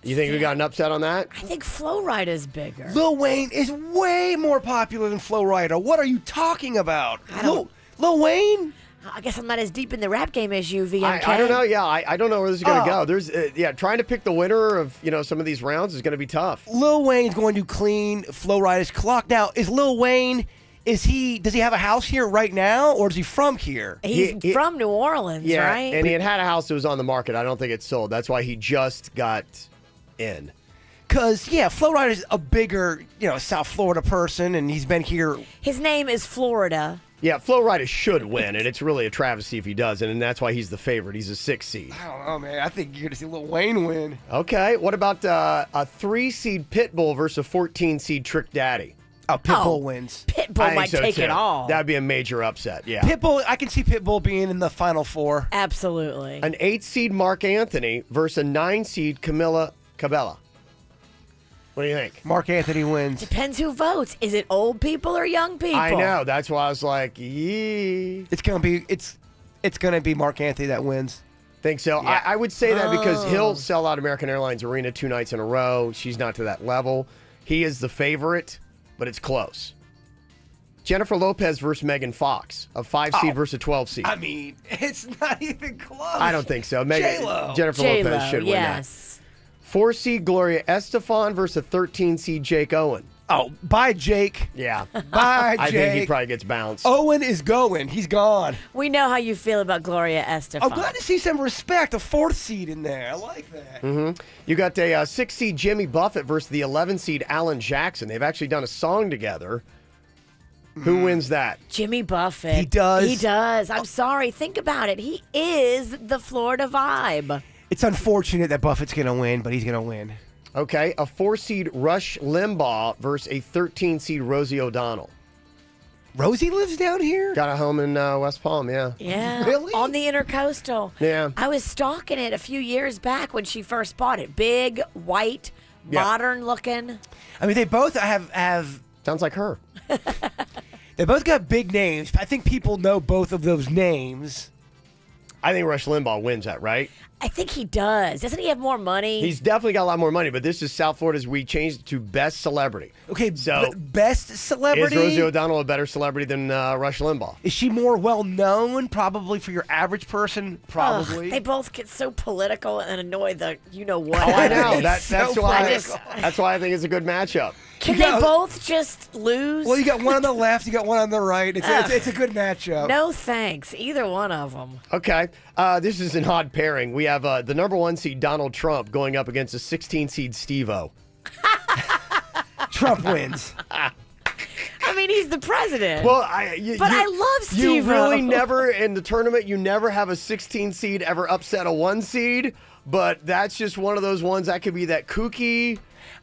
You think we got an upset on that? I think Flo Rida's bigger. Lil Wayne is way more popular than Flo Rida. What are you talking about? Lil Wayne? I guess I'm not as deep in the rap game as you, VMK. I don't know. Yeah, I don't know where this is going to go. There's, trying to pick the winner of some of these rounds is going to be tough. Lil Wayne's going to clean Flo Rida's clock. Now, is Lil Wayne? Does he have a house here right now, or is he from here? He's from New Orleans, right? And he had a house that was on the market. I don't think it's sold. That's why he just got in. Because, Flo Rida's a bigger, South Florida person, and he's been here. His name is Florida. Yeah, Flo Rida should win, and it's really a travesty if he doesn't, and that's why he's the favorite. He's a 6 seed. I don't know, man. I think you're going to see Lil Wayne win. Okay, what about a 3-seed Pitbull versus a 14-seed Trick Daddy? Oh, Pitbull wins. Pitbull might take it all. That'd be a major upset, yeah. Pitbull, I can see Pitbull being in the Final Four. Absolutely. An 8-seed Mark Anthony versus a 9-seed Camila Cabella. What do you think? Mark Anthony wins. Depends who votes. Is it old people or young people? I know. That's why I was like, yee. It's gonna be Mark Anthony that wins. Think so? Yeah. I would say that because he'll sell out American Airlines Arena 2 nights in a row. She's not to that level. He is the favorite, but it's close. Jennifer Lopez versus Megan Fox, a 5-seed versus a 12-seed. I mean, it's not even close. I don't think so. J-Lo. Jennifer Lopez should win that. 4-seed Gloria Estefan versus a 13-seed Jake Owen. Oh, bye, Jake. Yeah. Bye, Jake. I think he probably gets bounced. Owen is going. He's gone. We know how you feel about Gloria Estefan. I'm glad to see some respect. A 4th seed in there. I like that. You got a 6 seed Jimmy Buffett versus the 11 seed Alan Jackson. They've actually done a song together. Who wins that? Jimmy Buffett. He does. He does. I'm sorry. Think about it. He is the Florida vibe. It's unfortunate that Buffett's going to win, but he's going to win. Okay, a 4 seed Rush Limbaugh versus a 13 seed Rosie O'Donnell. Rosie lives down here? Got a home in West Palm, yeah. Yeah. Really? On the Intercoastal. Yeah. I was stalking it a few years back when she first bought it. Big, white, Yeah. modern looking. I mean, they both have Sounds like her. they both got big names. I think people know both of those names. I think Rush Limbaugh wins that, right? I think he does. Doesn't he have more money? He's definitely got a lot more money, but this is South Florida's. We changed it to best celebrity. Okay, So, best celebrity? Is Rosie O'Donnell a better celebrity than Rush Limbaugh? Is she more well-known, probably, for your average person? Probably. Ugh, they both get so political and annoy the you-know-what. Oh, I know. He's That's so why. political. That's why I think it's a good matchup. Can You got- they both just lose? Well, you got one on the left, you got one on the right. It's a good matchup. No thanks. Either one of them. Okay, this is an odd pairing. We have the number 1 seed Donald Trump going up against a 16 seed Steve-O. Trump wins. I mean, he's the president. Well, I love Steve-O. You really never, in the tournament, you never have a 16 seed ever upset a 1 seed, but that's just one of those ones that could be that kooky.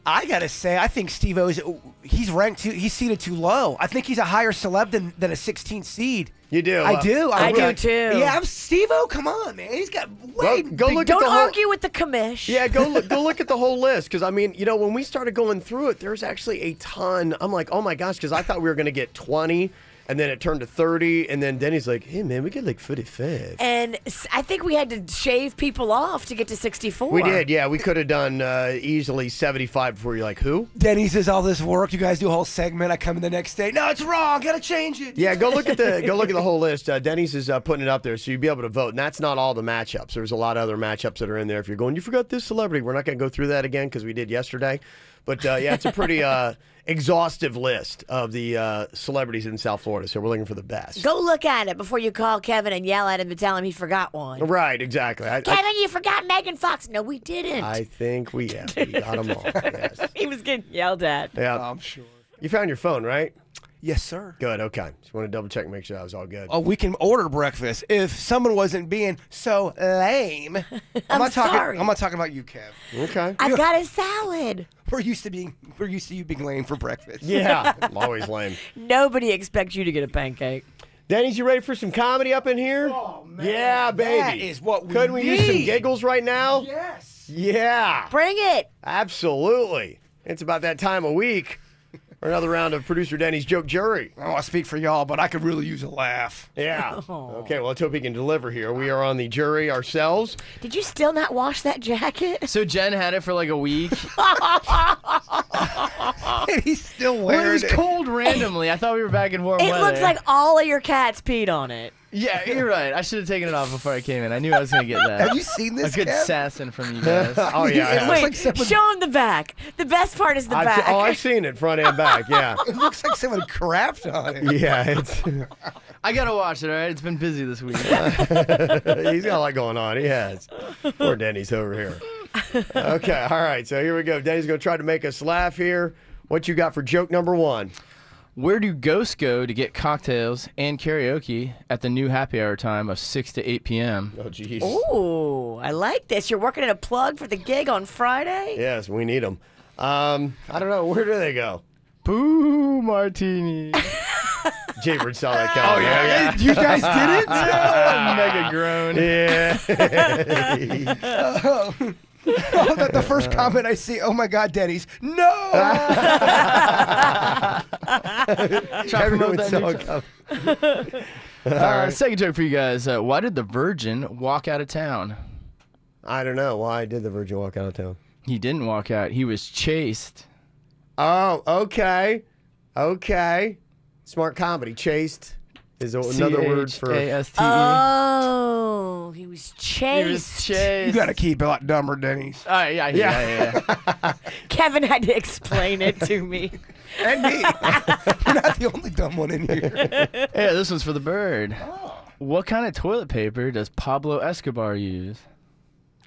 I gotta say, I think Steve-O's he's ranked he's seated too low. I think he's a higher celeb than a 16th seed. You do? I do. I do too. Yeah, I'm Steve-O. Come on, man. He's got way. Go big- look at Don't the whole, argue with the commish. Yeah, go look at the whole list, because I mean, you know, when we started going through it, there's actually a ton. I'm like, oh my gosh, because I thought we were going to get 20, and then it turned to 30, and then Denny's like, hey man, we get like 45. And I think we had to shave people off to get to 64. We did, yeah. We could have done easily 75 before you're like, who? Denny's does all this work. You guys do a whole segment. I come in the next day. No, it's wrong. Gotta change it. Yeah, go look at the whole list. Denny's is putting it up there, so you'll be able to vote. And that's not all the matchups. There's a lot of other matchups that are in there. If you're going, you forgot this celebrity. We're not going to go through that again because we did yesterday. But yeah, it's a pretty exhaustive list of the celebrities in South Florida. So we're looking for the best. Go look at it before you call Kevin and yell at him and tell him he forgot one. Right, exactly. Kevin, you forgot Megan Fox. No, we didn't. I think we got them all. Yes. He was getting yelled at. Yeah. I'm sure. You found your phone, right? Yes, sir. Good. Okay. Just want to double check and make sure that was all good. Oh, we can order breakfast if someone wasn't being so lame. I'm not sorry. talking about you, Kev. Okay. I've got a salad. We're used to you being lame for breakfast. Yeah. I'm always lame. Nobody expects you to get a pancake. Denny's, you ready for some comedy up in here? Oh, man. Yeah, baby. That is what we Couldn't we use some need. giggles right now? Yes. Yeah. Bring it. Absolutely. It's about that time of week for another round of Producer Denny's Joke Jury. I don't want to speak for y'all, but I could really use a laugh. Yeah. Okay, well, let's hope he can deliver here. We are on the jury ourselves. Did you still not wash that jacket? So Jen had it for like a week. He's still Well, it wearing was it. cold randomly. I thought we were back in warm It weather. looks like all of your cats peed on it. Yeah, you're right. I should have taken it off before I came in. I knew I was going to get that. Have you seen A this, good Kev? sassing from you guys. Oh, yeah. I It have. looks Wait, like someone- show him the back. The best part is the back. I've seen it front and back, yeah. It looks like someone crapped on it. Yeah, it's I got to watch it, all right? It's been busy this week. he's got a lot going on. He has. Poor Denny's over here. Okay, all right, so here we go. Denny's going to try to make us laugh here. What you got for joke number 1? Where do ghosts go to get cocktails and karaoke at the new happy hour time of 6 to 8 p.m.? Oh, jeez. Ooh, I like this. You're working at a plug for the gig on Friday? Yes, we need them. I don't know. Where do they go? Boo, martini. Jaybird saw that coming. Yeah. You guys did it? Mega groan. Yeah. The first comment I see, oh my God, Denny's. No! Try to promote Everyone that saw new it coming. Second joke for you guys. Why did the Virgin walk out of town? I don't know. Why did the Virgin walk out of town? He didn't walk out. He was chased. Oh, okay. Okay. Smart comedy. Chased is another word for... C-H-A-S-T-E. Oh, he was He chased. was chased. You got to keep it a lot dumber, Denny's. Yeah. Kevin had to explain it to me. And me. You're not the only dumb one in here. Hey, this one's for the bird. What kind of toilet paper does Pablo Escobar use?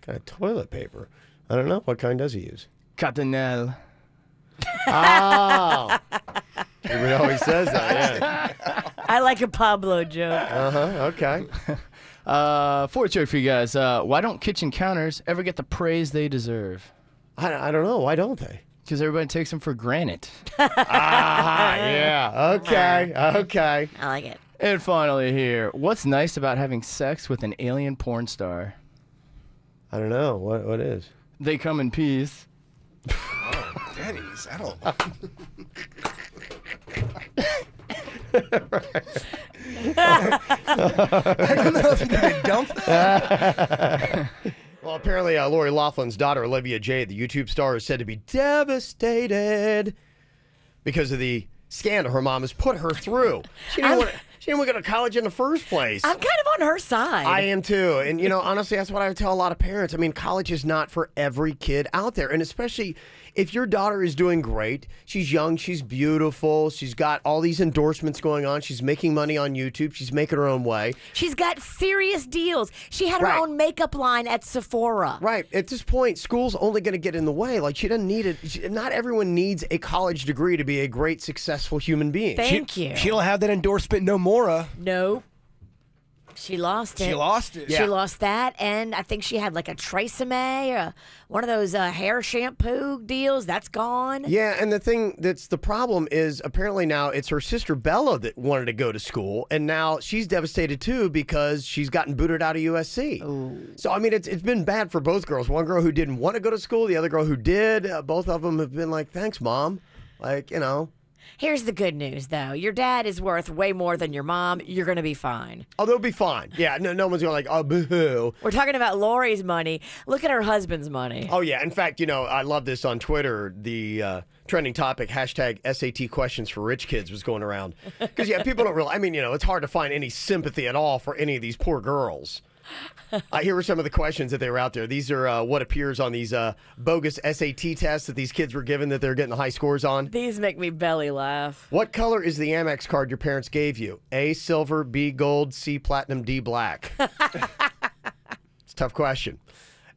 Kind of toilet paper. I don't know. What kind does he use? Catanel. Oh. Everybody always says that, yeah. I like a Pablo joke. Okay. Fourth joke for you guys. Why don't kitchen counters ever get the praise they deserve? I don't know. Why don't they? Because everybody takes them for granted. Yeah. Okay. Okay. I like it. And finally here, what's nice about having sex with an alien porn star? I don't know. What is? They come in peace. Denny's, I don't. I don't know if you did dump that. Well, apparently Lori Laughlin's daughter, Olivia Jade, the YouTube star, is said to be devastated because of the scandal her mom has put her through. She didn't want to go to college in the first place. I'm kind of on her side. I am too. And, you know, honestly, that's what I would tell a lot of parents. I mean, college is not for every kid out there. And especially if your daughter is doing great, she's young, she's beautiful, she's got all these endorsements going on, she's making money on YouTube, she's making her own way. She's got serious deals. She had her Right. own makeup line at Sephora. Right. At this point, school's only going to get in the way. Like, she doesn't need it. Not everyone needs a college degree to be a great, successful human being. Thank you. She'll have that endorsement no more. No. She lost it. She lost it. Yeah. She lost that, and I think she had like a Tresemme, one of those hair shampoo deals. That's gone. Yeah, and the thing that's the problem is apparently now it's her sister Bella that wanted to go to school, and now she's devastated too because she's gotten booted out of USC. Ooh. So, I mean, it's been bad for both girls. One girl who didn't want to go to school, the other girl who did. Both of them have been like, thanks, Mom. Like, you know. Here's the good news, though. Your dad is worth way more than your mom. You're going to be fine. Oh, they'll be fine. Yeah, no one's going to like, oh, boo-hoo. We're talking about Lori's money. Look at her husband's money. Oh, yeah. In fact, you know, I love this on Twitter. The trending topic, hashtag SAT questions for rich kids was going around. Because, yeah, people don't really, I mean, you know, it's hard to find any sympathy at all for any of these poor girls. Here were some of the questions that they were out there. These are what appears on these bogus SAT tests that these kids were given that they're getting the high scores on. These make me belly laugh. What color is the Amex card your parents gave you? A, silver, B, gold, C, platinum, D, black. It's a tough question.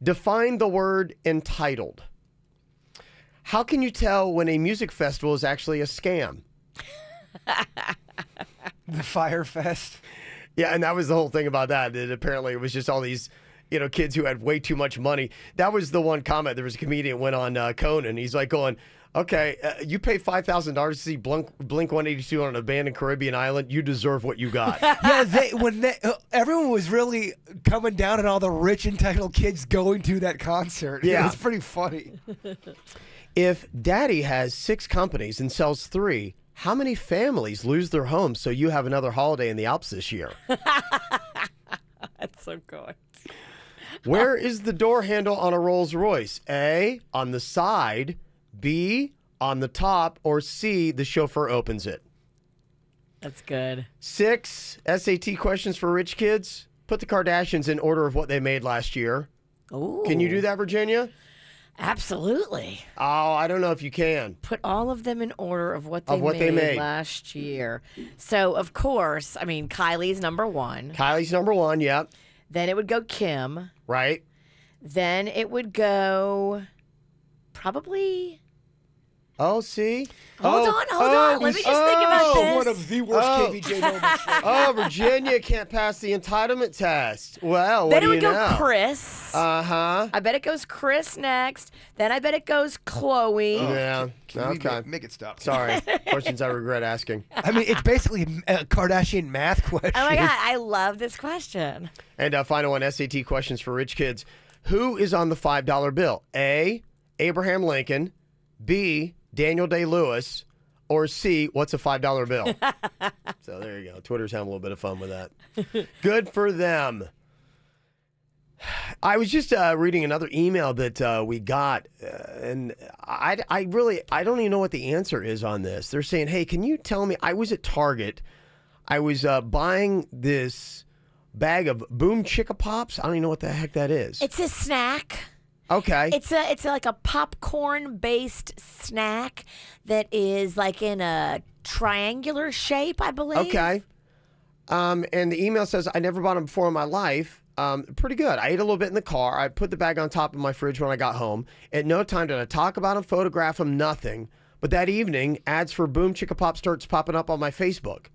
Define the word entitled. How can you tell when a music festival is actually a scam? The Fire Fest. Yeah, and that was the whole thing about that. That apparently it was just all these, you know, kids who had way too much money. That was the one comment. There was a comedian went on Conan. He's like going, okay, you pay $5,000 to see Blink 182 on an abandoned Caribbean island. You deserve what you got. Yeah, everyone was really coming down on all the rich entitled kids going to that concert. Yeah. It was pretty funny. If Daddy has 6 companies and sells 3, how many families lose their homes so you have another holiday in the Alps this year? That's so good. Where is the door handle on a Rolls Royce? A, on the side, B, on the top, or C, the chauffeur opens it? That's good. 6 SAT questions for rich kids. Put the Kardashians in order of what they made last year. Ooh. Can you do that, Virginia? Absolutely. Oh, I don't know if you can. Put all of them in order of what they, they made last year. So, of course, I mean, Kylie's number 1. Kylie's number 1, yep. Then it would go Kim. Right. Then it would go probably... Oh, see? Hold on. Let me just think about this. One of the worst KVJ moments. Oh, Virginia can't pass the entitlement test. Well, what Then do it would you go know? Chris. Uh-huh. I bet it goes Chris next. Then I bet it goes Chloe. Yeah. Can we Okay. make it stop? Sorry. Questions I regret asking. I mean, it's basically a Kardashian math question. Oh my God, I love this question. And final one, SAT questions for rich kids. Who is on the $5 bill? A, Abraham Lincoln. B, Daniel Day-Lewis. Or C, what's a $5 bill? So there you go. Twitter's having a little bit of fun with that. Good for them. I was just reading another email that we got, and I don't even know what the answer is on this. They're saying, hey, can you tell me, I was at Target. I was buying this bag of Boom Chicka Pops. I don't even know what the heck that is. It's a snack. Okay. It's like a popcorn-based snack that is like in a triangular shape, I believe. Okay. And the email says, I never bought them before in my life. Pretty good. I ate a little bit in the car. I put the bag on top of my fridge when I got home. At no time did I talk about them, photograph them, nothing. But that evening, ads for Boom Chicka Pop starts popping up on my Facebook.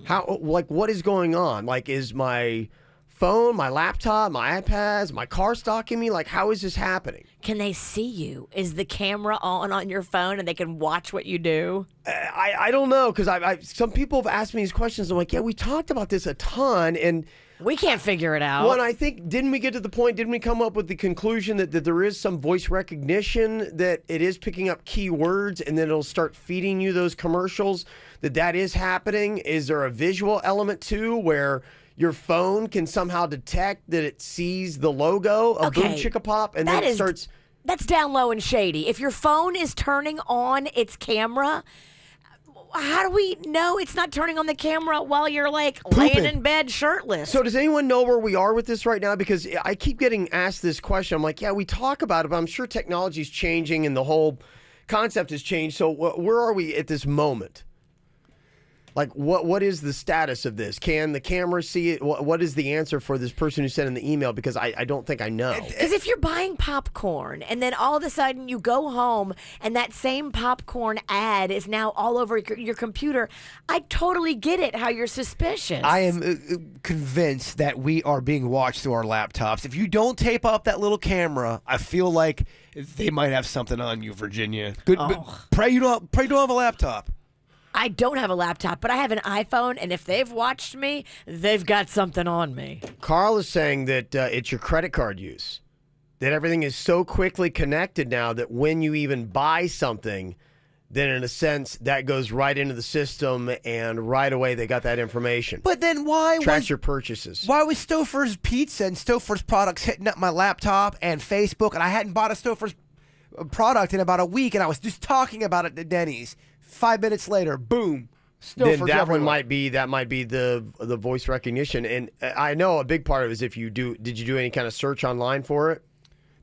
How? Like, what is going on? Like, is my phone, my laptop, my iPads, my car stalking me? Like, how is this happening? Can they see you? Is the camera on your phone and they can watch what you do? I don't know, because some people have asked me these questions. I'm like, yeah, we talked about this a ton, and we can't figure it out. well, I think, didn't we get to the point, didn't we come up with the conclusion that there is some voice recognition, that it is picking up keywords, and then it'll start feeding you those commercials, that is happening? Is there a visual element, too, where your phone can somehow detect that it sees the logo of Boom Chicka Pop, and then it starts... That's down low and shady. If your phone is turning on its camera, how do we know it's not turning on the camera while you're like laying in bed shirtless? So does anyone know where we are with this right now? Because I keep getting asked this question. I'm like, yeah, we talk about it, but I'm sure technology's changing and the whole concept has changed. So where are we at this moment? Like, what is the status of this? Can the camera see it? What is the answer for this person who sent in the email? Because I don't think I know. Because if you're buying popcorn and then all of a sudden you go home and that same popcorn ad is now all over your computer, I totally get it how you're suspicious. I am convinced that we are being watched through our laptops. If you don't tape up that little camera, I feel like they might have something on you, Virginia. Good. Pray you don't have a laptop. I don't have a laptop, but I have an iPhone, and if they've watched me, they've got something on me. Carl is saying that it's your credit card use, that everything is so quickly connected now that when you even buy something, then in a sense that goes right into the system, and right away they got that information. But then why tracks your purchases? Why was Stouffer's Pizza and Stouffer's products hitting up my laptop and Facebook, and I hadn't bought a Stouffer's product in about a week, and I was just talking about it to Denny's. 5 minutes later, boom. Then that one might be the voice recognition, and I know a big part of it is if you do. Did you do any kind of search online for it?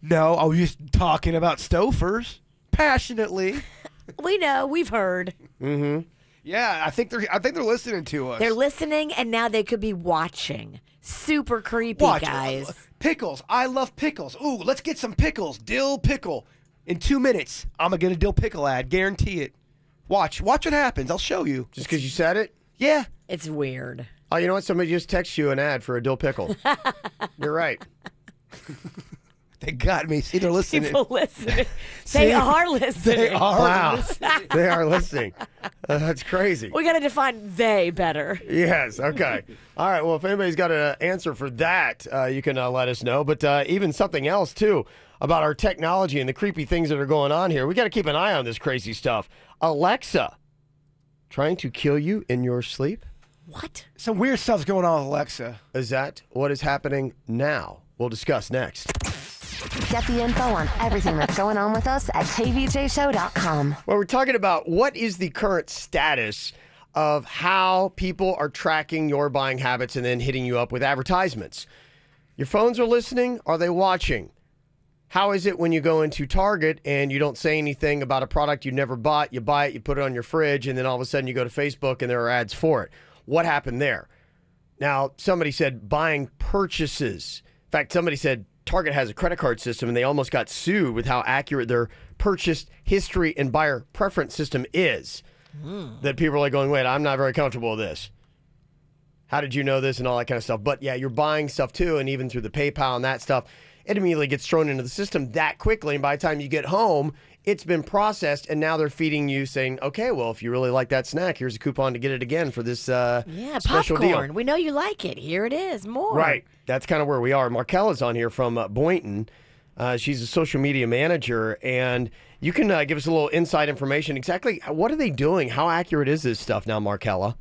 No, I was just talking about Stouffer's passionately. We know, we've heard. Mm-hmm. Yeah, I think they're listening to us. They're listening, and now they could be watching. Super creepy, guys. Pickles. I love pickles. Ooh, let's get some pickles. Dill pickle. In 2 minutes, I'm gonna get a dill pickle ad. Guarantee it. Watch what happens. I'll show you. Just because you said it? Yeah. It's weird. Oh, you know what? Somebody just texted you an ad for a dill pickle. You're right. They got me. See, they're listening. People listening. They are listening. They are listening. They are listening. That's crazy. We got to define they better. Yes. Okay. All right. Well, if anybody's got an answer for that, you can let us know. But even something else, too, about our technology and the creepy things that are going on here. We got to keep an eye on this crazy stuff. Alexa, trying to kill you in your sleep? What? Some weird stuff's going on with Alexa. Is that what is happening now? We'll discuss next. Get the info on everything that's going on with us at kvjshow.com. Well, we're talking about what is the current status of how people are tracking your buying habits and then hitting you up with advertisements. Your phones are listening. Are they watching? How is it when you go into Target and you don't say anything about a product you never bought? You buy it, you put it on your fridge, and then all of a sudden you go to Facebook and there are ads for it. What happened there? Now, somebody said buying purchases. In fact, somebody said Target has a credit card system, and they almost got sued with how accurate their purchase history and buyer preference system is. That people are like going, wait, I'm not very comfortable with this. How did you know this and all that kind of stuff? But yeah, you're buying stuff too, and even through the PayPal and that stuff, it immediately gets thrown into the system that quickly, and by the time you get home, it's been processed, and now they're feeding you saying, okay, well, if you really like that snack, here's a coupon to get it again for this special popcorn. deal. We know you like it. Here it is. More. Right. That's kind of where we are. Markella's on here from Boynton. She's a social media manager, and you can give us a little inside information. Exactly what are they doing? How accurate is this stuff now, Markella?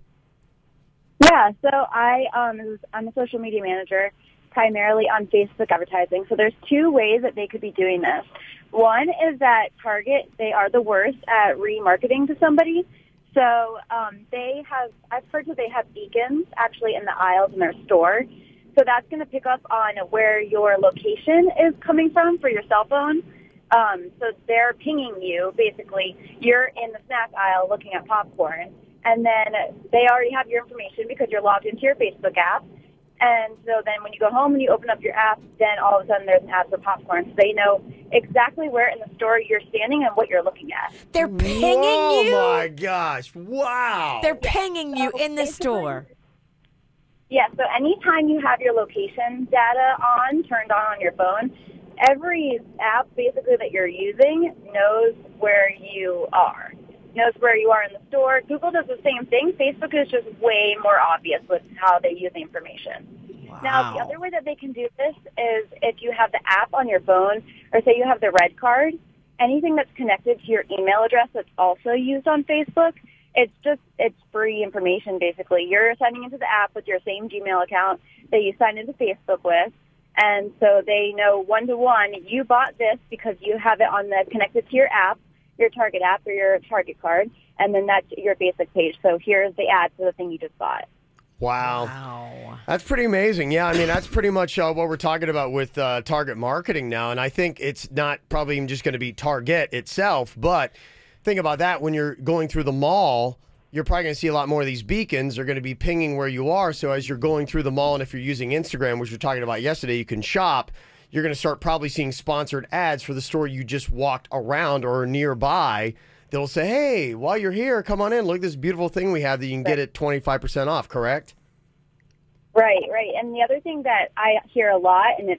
Yeah, so I'm a social media manager, primarily on Facebook advertising. So there's two ways that they could be doing this. One is that Target, they are the worst at remarketing to somebody. So I've heard that they have beacons actually in the aisles in their store. So that's going to pick up on where your location is coming from for your cell phone. So they're pinging you. Basically, you're in the snack aisle looking at popcorn, and then they already have your information because you're logged into your Facebook app. And so then when you go home and you open up your app, then all of a sudden there's an ad for popcorn. So they know exactly where in the store you're standing and what you're looking at. They're pinging you? Oh, my gosh. Wow. They're pinging you in the store. Yeah, so anytime you have your location data turned on your phone, every app basically that you're using knows where you are. Knows where you are in the store. Google does the same thing. Facebook is just way more obvious with how they use the information. Wow. Now, the other way that they can do this is if you have the app on your phone, or say you have the red card, anything that's connected to your email address that's also used on Facebook, it's free information, basically. You're signing into the app with your same Gmail account that you signed into Facebook with, and so they know one-to-one, you bought this because you have it connected to your app, your Target app or your Target card, and then that's your basic page. So here's the ad for the thing you just bought. Wow. That's pretty amazing. Yeah, I mean, that's pretty much what we're talking about with Target marketing now, and I think it's not probably even just going to be Target itself, but think about that. When you're going through the mall, you're probably going to see a lot more of these beacons. They're going to be pinging where you are, so as you're going through the mall, and if you're using Instagram, which we were talking about yesterday, you can shop, you're going to start probably seeing sponsored ads for the store you just walked around or nearby. They'll say, hey, while you're here, come on in. Look at this beautiful thing we have that you can get at 25% off, correct? Right. And the other thing that I hear a lot, and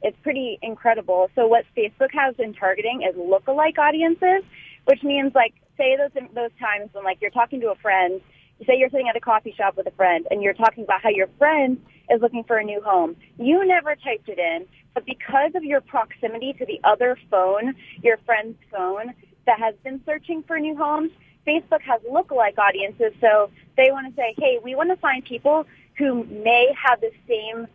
it's pretty incredible, so what Facebook has been targeting is lookalike audiences, which means, like, say those times when, like, you're talking to a friend, say you're sitting at a coffee shop with a friend, and you're talking about how your friend is looking for a new home. You never typed it in, but because of your proximity to the other phone, your friend's phone, that has been searching for new homes, Facebook has lookalike audiences, so they want to say, hey, we want to find people who may have the same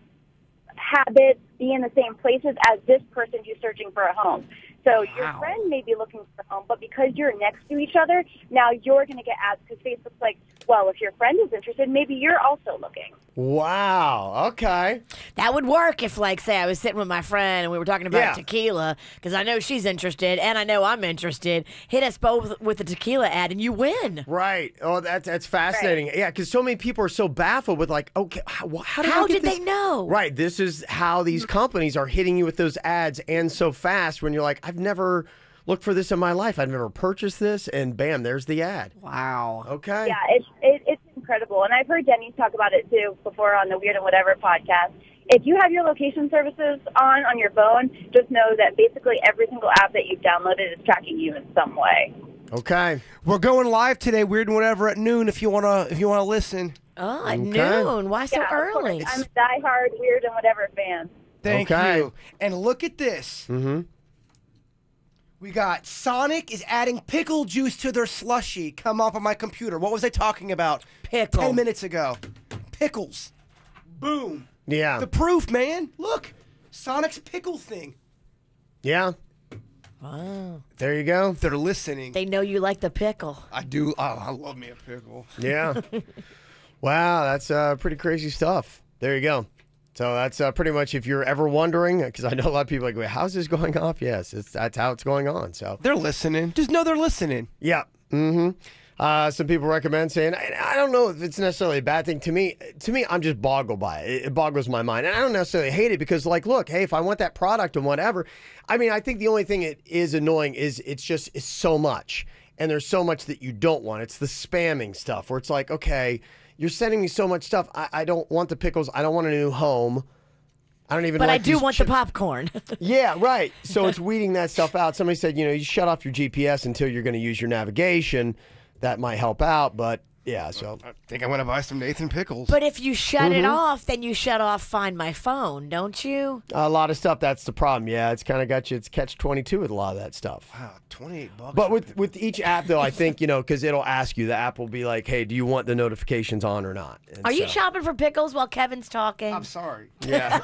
habits, be in the same places as this person who's searching for a home. So your friend may be looking for a home, but because you're next to each other, now you're going to get ads because Facebook's like, well, if your friend is interested, maybe you're also looking. Wow. Okay. That would work if, like, say I was sitting with my friend and we were talking about tequila, because I know she's interested and I know I'm interested. Hit us both with a tequila ad and you win. Right. Oh, that's fascinating. Right. Yeah, because so many people are so baffled with, like, okay, how did they know? Right. This is how these companies are hitting you with those ads, and so fast when you're like, I've never looked for this in my life. I've never purchased this, and bam, there's the ad. Wow. Okay. Yeah, it's incredible. And I've heard Denny's talk about it, too, before on the Weird and Whatever podcast. If you have your location services on your phone, just know that basically every single app that you've downloaded is tracking you in some way. Okay. We're going live today, Weird and Whatever, at noon if you wanna listen. Oh, at noon. Why so early? I'm a diehard Weird and Whatever fan. Thank you. And look at this. Mm-hmm. We got Sonic is adding pickle juice to their slushie. Come off of my computer. What was I talking about? Pickle. 10 minutes ago. Pickles. Boom. Yeah. The proof, man. Look. Sonic's pickle thing. Yeah. Wow. There you go. They're listening. They know you like the pickle. I do. Oh, I love me a pickle. Yeah. Wow, that's pretty crazy stuff. There you go. So that's pretty much, if you're ever wondering, because I know a lot of people are like, wait, how's this going off? Yes, that's how it's going on. So they're listening. Just know they're listening. Yeah. Mm-hmm. Some people recommend saying, I don't know if it's necessarily a bad thing. To me, I'm just boggled by it. It boggles my mind. And I don't necessarily hate it because, like, look, hey, if I want that product and whatever, I mean, I think the only thing it is annoying is it's so much. And there's so much that you don't want. It's the spamming stuff where it's like, okay, you're sending me so much stuff. I don't want the pickles. I don't want a new home. I don't even. But like I do want the popcorn. Yeah, right. So it's weeding that stuff out. Somebody said, you shut off your GPS until you're going to use your navigation. That might help out, but yeah. So I think I'm going to buy some Nathan pickles. But if you shut it off, then you shut off Find My Phone, don't you? A lot of stuff. That's the problem. Yeah, it's kind of got you. It's catch-22 with a lot of that stuff. Wow, $28. But with each app though, I think because it'll ask you. The app will be like, hey, do you want the notifications on or not? And Are you shopping for pickles while Kevin's talking? I'm sorry. Yeah.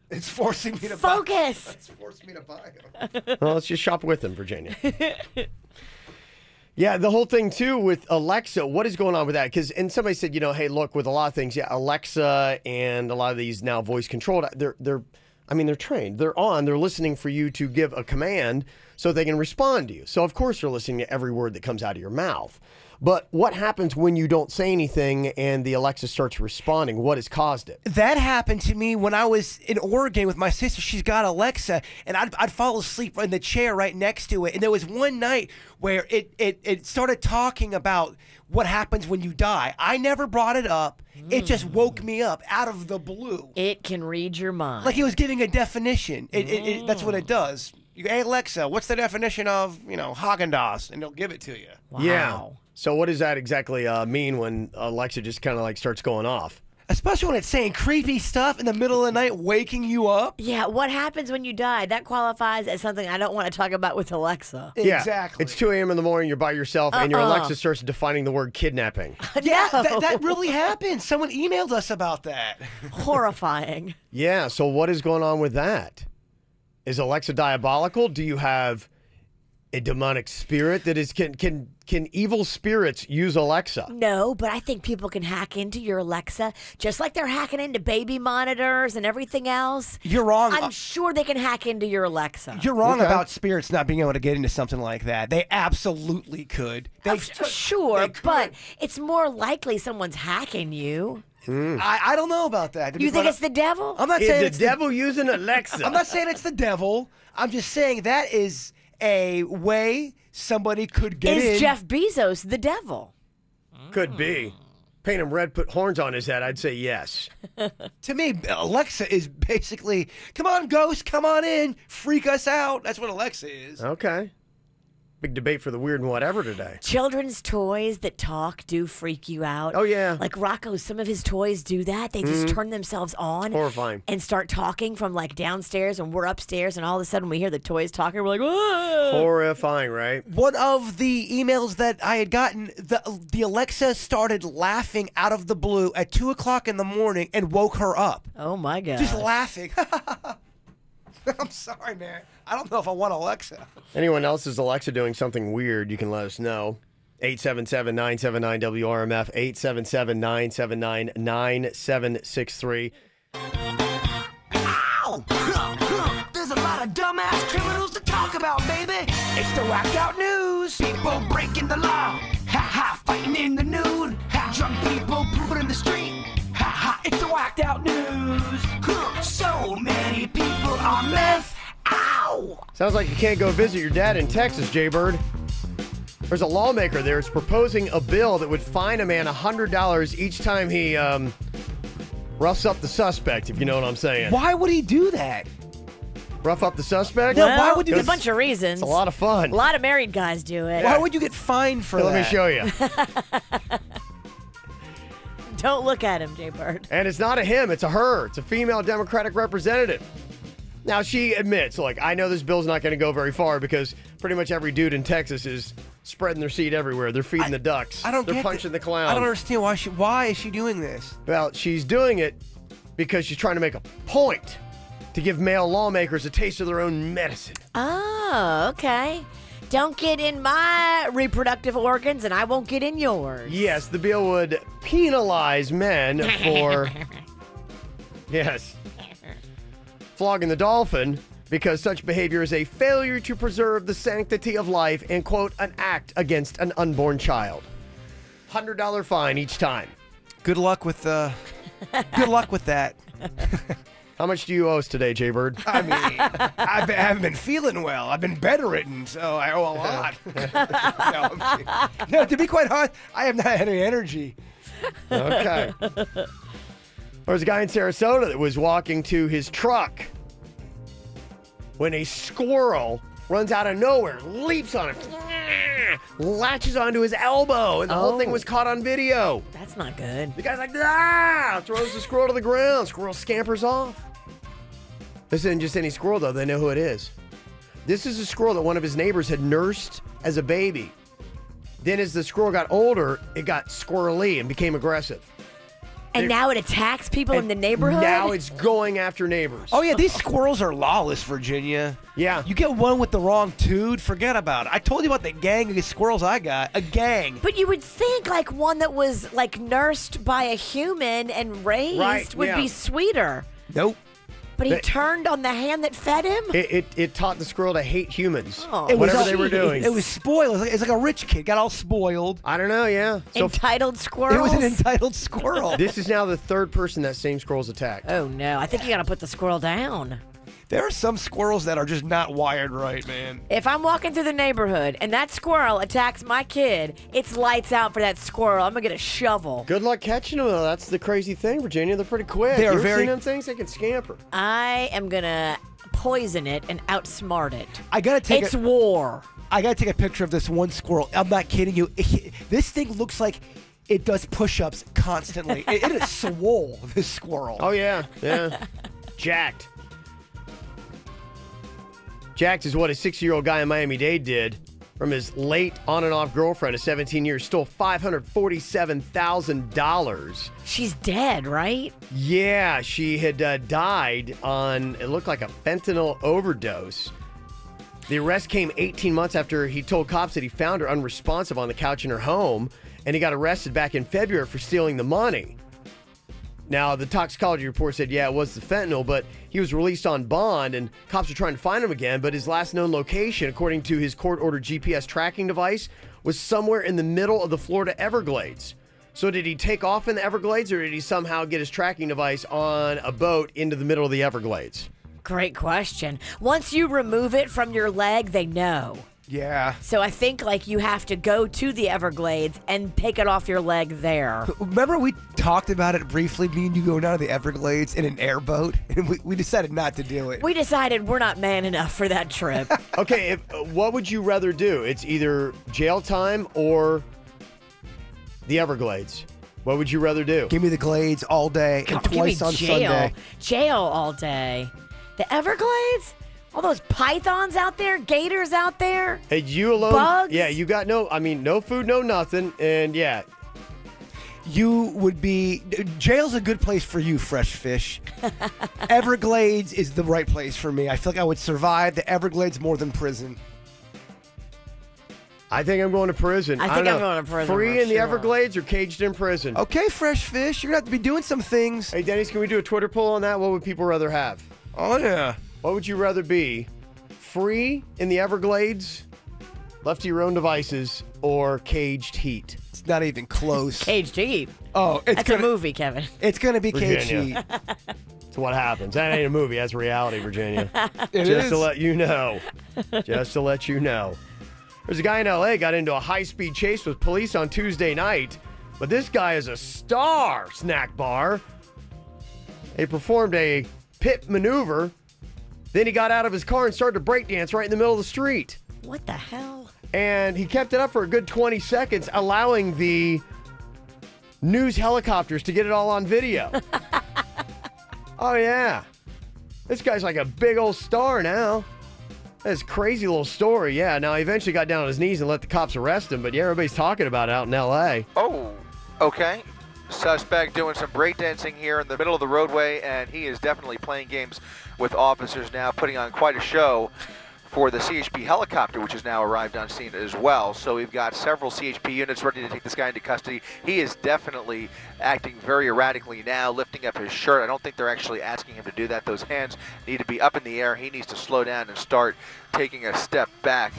It's forcing me to focus. It's forcing me to buy them. Well, let's just shop with them, Virginia. Yeah, the whole thing too with Alexa, what is going on with that? Because and somebody said, hey, look, with a lot of things, yeah, Alexa and a lot of these now voice controlled, they're trained. They're listening for you to give a command so they can respond to you. So of course they're listening to every word that comes out of your mouth. But what happens when you don't say anything and the Alexa starts responding? What has caused it? That happened to me when I was in Oregon with my sister. She's got Alexa, and I'd fall asleep in the chair right next to it. And there was one night where it started talking about what happens when you die. I never brought it up. It just woke me up out of the blue. It can read your mind. Like it was giving a definition. That's what it does. Hey, Alexa, what's the definition of, Haagen-Dazs? And it'll give it to you. Wow. Yeah. So what does that exactly mean when Alexa just kind of like starts going off? Especially when it's saying creepy stuff in the middle of the night, waking you up. Yeah, what happens when you die? That qualifies as something I don't want to talk about with Alexa. Yeah. Exactly. It's 2 a.m. in the morning, you're by yourself, and your Alexa starts defining the word kidnapping. Yeah, No. that really happened. Someone emailed us about that. Horrifying. Yeah, so what is going on with that? Is Alexa diabolical? Do you have a demonic spirit that is can evil spirits use Alexa? No, but I think people can hack into your Alexa just like they're hacking into baby monitors and everything else. You're wrong. I'm sure they can hack into your Alexa. You're wrong Okay. about spirits not being able to get into something like that. They absolutely could. Sure, they could. but it's more likely someone's hacking you. I don't know about that. You think it's the devil? I'm not saying Is it's the devil using Alexa? I'm not saying it's the devil. I'm just saying that is a way somebody could get in. Is Jeff Bezos the devil? Could be. Paint him red, put horns on his head, I'd say yes. To me, Alexa is basically, come on, ghost, come on in, freak us out. That's what Alexa is. Okay. Big debate for the weird and whatever today. Children's toys that talk do freak you out. Oh, yeah. Like Rocco, some of his toys do that. They just turn themselves on. Horrifying. And start talking from like downstairs, and we're upstairs, and all of a sudden we hear the toys talking. We're like, "Whoa!" Horrifying, right? One of the emails that I had gotten, the Alexa started laughing out of the blue at 2 o'clock in the morning and woke her up. Oh my God. Just laughing. I'm sorry, man. I don't know if I want Alexa. Anyone else is Alexa doing something weird, you can let us know. 877-979-WRMF, 877-979-9763. Ow! There's a lot of dumbass criminals to talk about, baby. It's the whacked out news. People breaking the law. Ha ha, fighting in the nude. Ha, drunk people pooping in the street. Ha ha, it's the whacked out news. So many people on meth. Ow! Sounds like you can't go visit your dad in Texas, Jaybird. There's a lawmaker there that's proposing a bill that would fine a man $100 each time he roughs up the suspect, if you know what I'm saying. Why would he do that? Rough up the suspect? No, why would you There's a get- bunch of reasons. It's a lot of fun. A lot of married guys do it. Why would you get fined for Let that? me show you. Don't look at him, Jay Bird. And it's not a him, it's a her. It's a female Democratic representative. Now, she admits, like, I know this bill's not going to go very far because pretty much every dude in Texas is spreading their seed everywhere. They're feeding the ducks. I don't They're get punching the clown. I don't understand why is she doing this? Well, she's doing it because she's trying to make a point to give male lawmakers a taste of their own medicine. Oh, okay. Don't get in my reproductive organs, and I won't get in yours. Yes, the bill would penalize men for, yes, flogging the dolphin because such behavior is a failure to preserve the sanctity of life and, quote, an act against an unborn child. $100 fine each time. Good luck with that. How much do you owe us today, Jaybird? I mean, I haven't been feeling well. I've been bedridden, so I owe a lot. No, to be quite honest, I have not had any energy. Okay. There was a guy in Sarasota that was walking to his truck when a squirrel runs out of nowhere, leaps on him, latches onto his elbow, and the whole thing was caught on video. That's not good. The guy's like, ah, throws the squirrel to the ground. Squirrel scampers off. This isn't just any squirrel, though. They know who it is. This is a squirrel that one of his neighbors had nursed as a baby. Then as the squirrel got older, it got squirrely and became aggressive. And now it attacks people in the neighborhood? Now it's going after neighbors. Oh, yeah, these squirrels are lawless, Virginia. Yeah. You get one with the wrong dude, forget about it. I told you about the gang of squirrels I got. A gang. But you would think like one that was like nursed by a human and raised would be sweeter. Nope. But he turned on the hand that fed him? It taught the squirrel to hate humans. Oh, whatever they were doing. It was spoiled. It's like a rich kid. Got all spoiled. I don't know, yeah. So Entitled squirrel? It was an entitled squirrel. this is now the third person that same squirrel's attacked. Oh, no. I think you got to put the squirrel down. There are some squirrels that are just not wired right, man. If I'm walking through the neighborhood and that squirrel attacks my kid, it's lights out for that squirrel. I'm going to get a shovel. Good luck catching them, though. That's the crazy thing, Virginia. They're pretty quick. They are you ever very- seen them things? They can scamper. I am going to poison it and outsmart it. I gotta take It's war. I gotta take a picture of this one squirrel. I'm not kidding you. This thing looks like it does push-ups constantly. it is swole, this squirrel. Oh, yeah. Jacked. Jacked is what a 60-year-old guy in Miami-Dade did from his late on and off girlfriend of 17 years. Stole $547,000. She's dead, right? Yeah, she had died on, it looked like a fentanyl overdose. The arrest came 18 months after he told cops that he found her unresponsive on the couch in her home, and he got arrested back in February for stealing the money. Now, the toxicology report said, yeah, it was the fentanyl, but he was released on bond, and cops are trying to find him again, but his last known location, according to his court-ordered GPS tracking device, was somewhere in the middle of the Florida Everglades. So did he take off in the Everglades, or did he somehow get his tracking device on a boat into the middle of the Everglades? Great question. Once you remove it from your leg, they know. Yeah. So I think like you have to go to the Everglades and take it off your leg there. Remember we talked about it briefly, me and you going down to the Everglades in an airboat, and we decided not to do it. We decided we're not man enough for that trip. Okay, what would you rather do? It's either jail time or the Everglades. What would you rather do? Give me the Glades all day and Give me twice on jail. Sunday. Jail all day. The Everglades? All those pythons out there, gators out there. Hey, you alone? Bugs? Yeah, you got no food, no nothing, and yeah. You would be... Jail's a good place for you, fresh fish. Everglades is the right place for me. I feel like I would survive the Everglades more than prison. I think I'm going to prison. I think I'm going to prison. Free for in the sure. Everglades or caged in prison? Okay, fresh fish, you're going to have to be doing some things. Hey, Dennis, can we do a Twitter poll on that? What would people rather have? Oh, yeah. What would you rather be? Free in the Everglades, left to your own devices, or caged heat? It's not even close. Caged Heat. Oh, it's That's a movie, Kevin. It's going to be caged Virginia. heat. That's what happens. That ain't a movie. That's reality, Virginia. It Just is. to let you know. Just to let you know. There's a guy in L.A. got into a high-speed chase with police on Tuesday night, but this guy is a star, snack bar. He performed a pit maneuver. Then he got out of his car and started to breakdance right in the middle of the street. What the hell? And he kept it up for a good 20 seconds, allowing the news helicopters to get it all on video. Oh, yeah. This guy's like a big old star now. That's a crazy little story. Yeah, now he eventually got down on his knees and let the cops arrest him. But yeah, everybody's talking about it out in L.A. Oh, okay. Suspect doing some breakdancing here in the middle of the roadway, and he is definitely playing games with officers now, putting on quite a show for the CHP helicopter, which has now arrived on scene as well. So we've got several CHP units ready to take this guy into custody. He is definitely acting very erratically now, lifting up his shirt. I don't think they're actually asking him to do that. Those hands need to be up in the air. He needs to slow down and start taking a step back.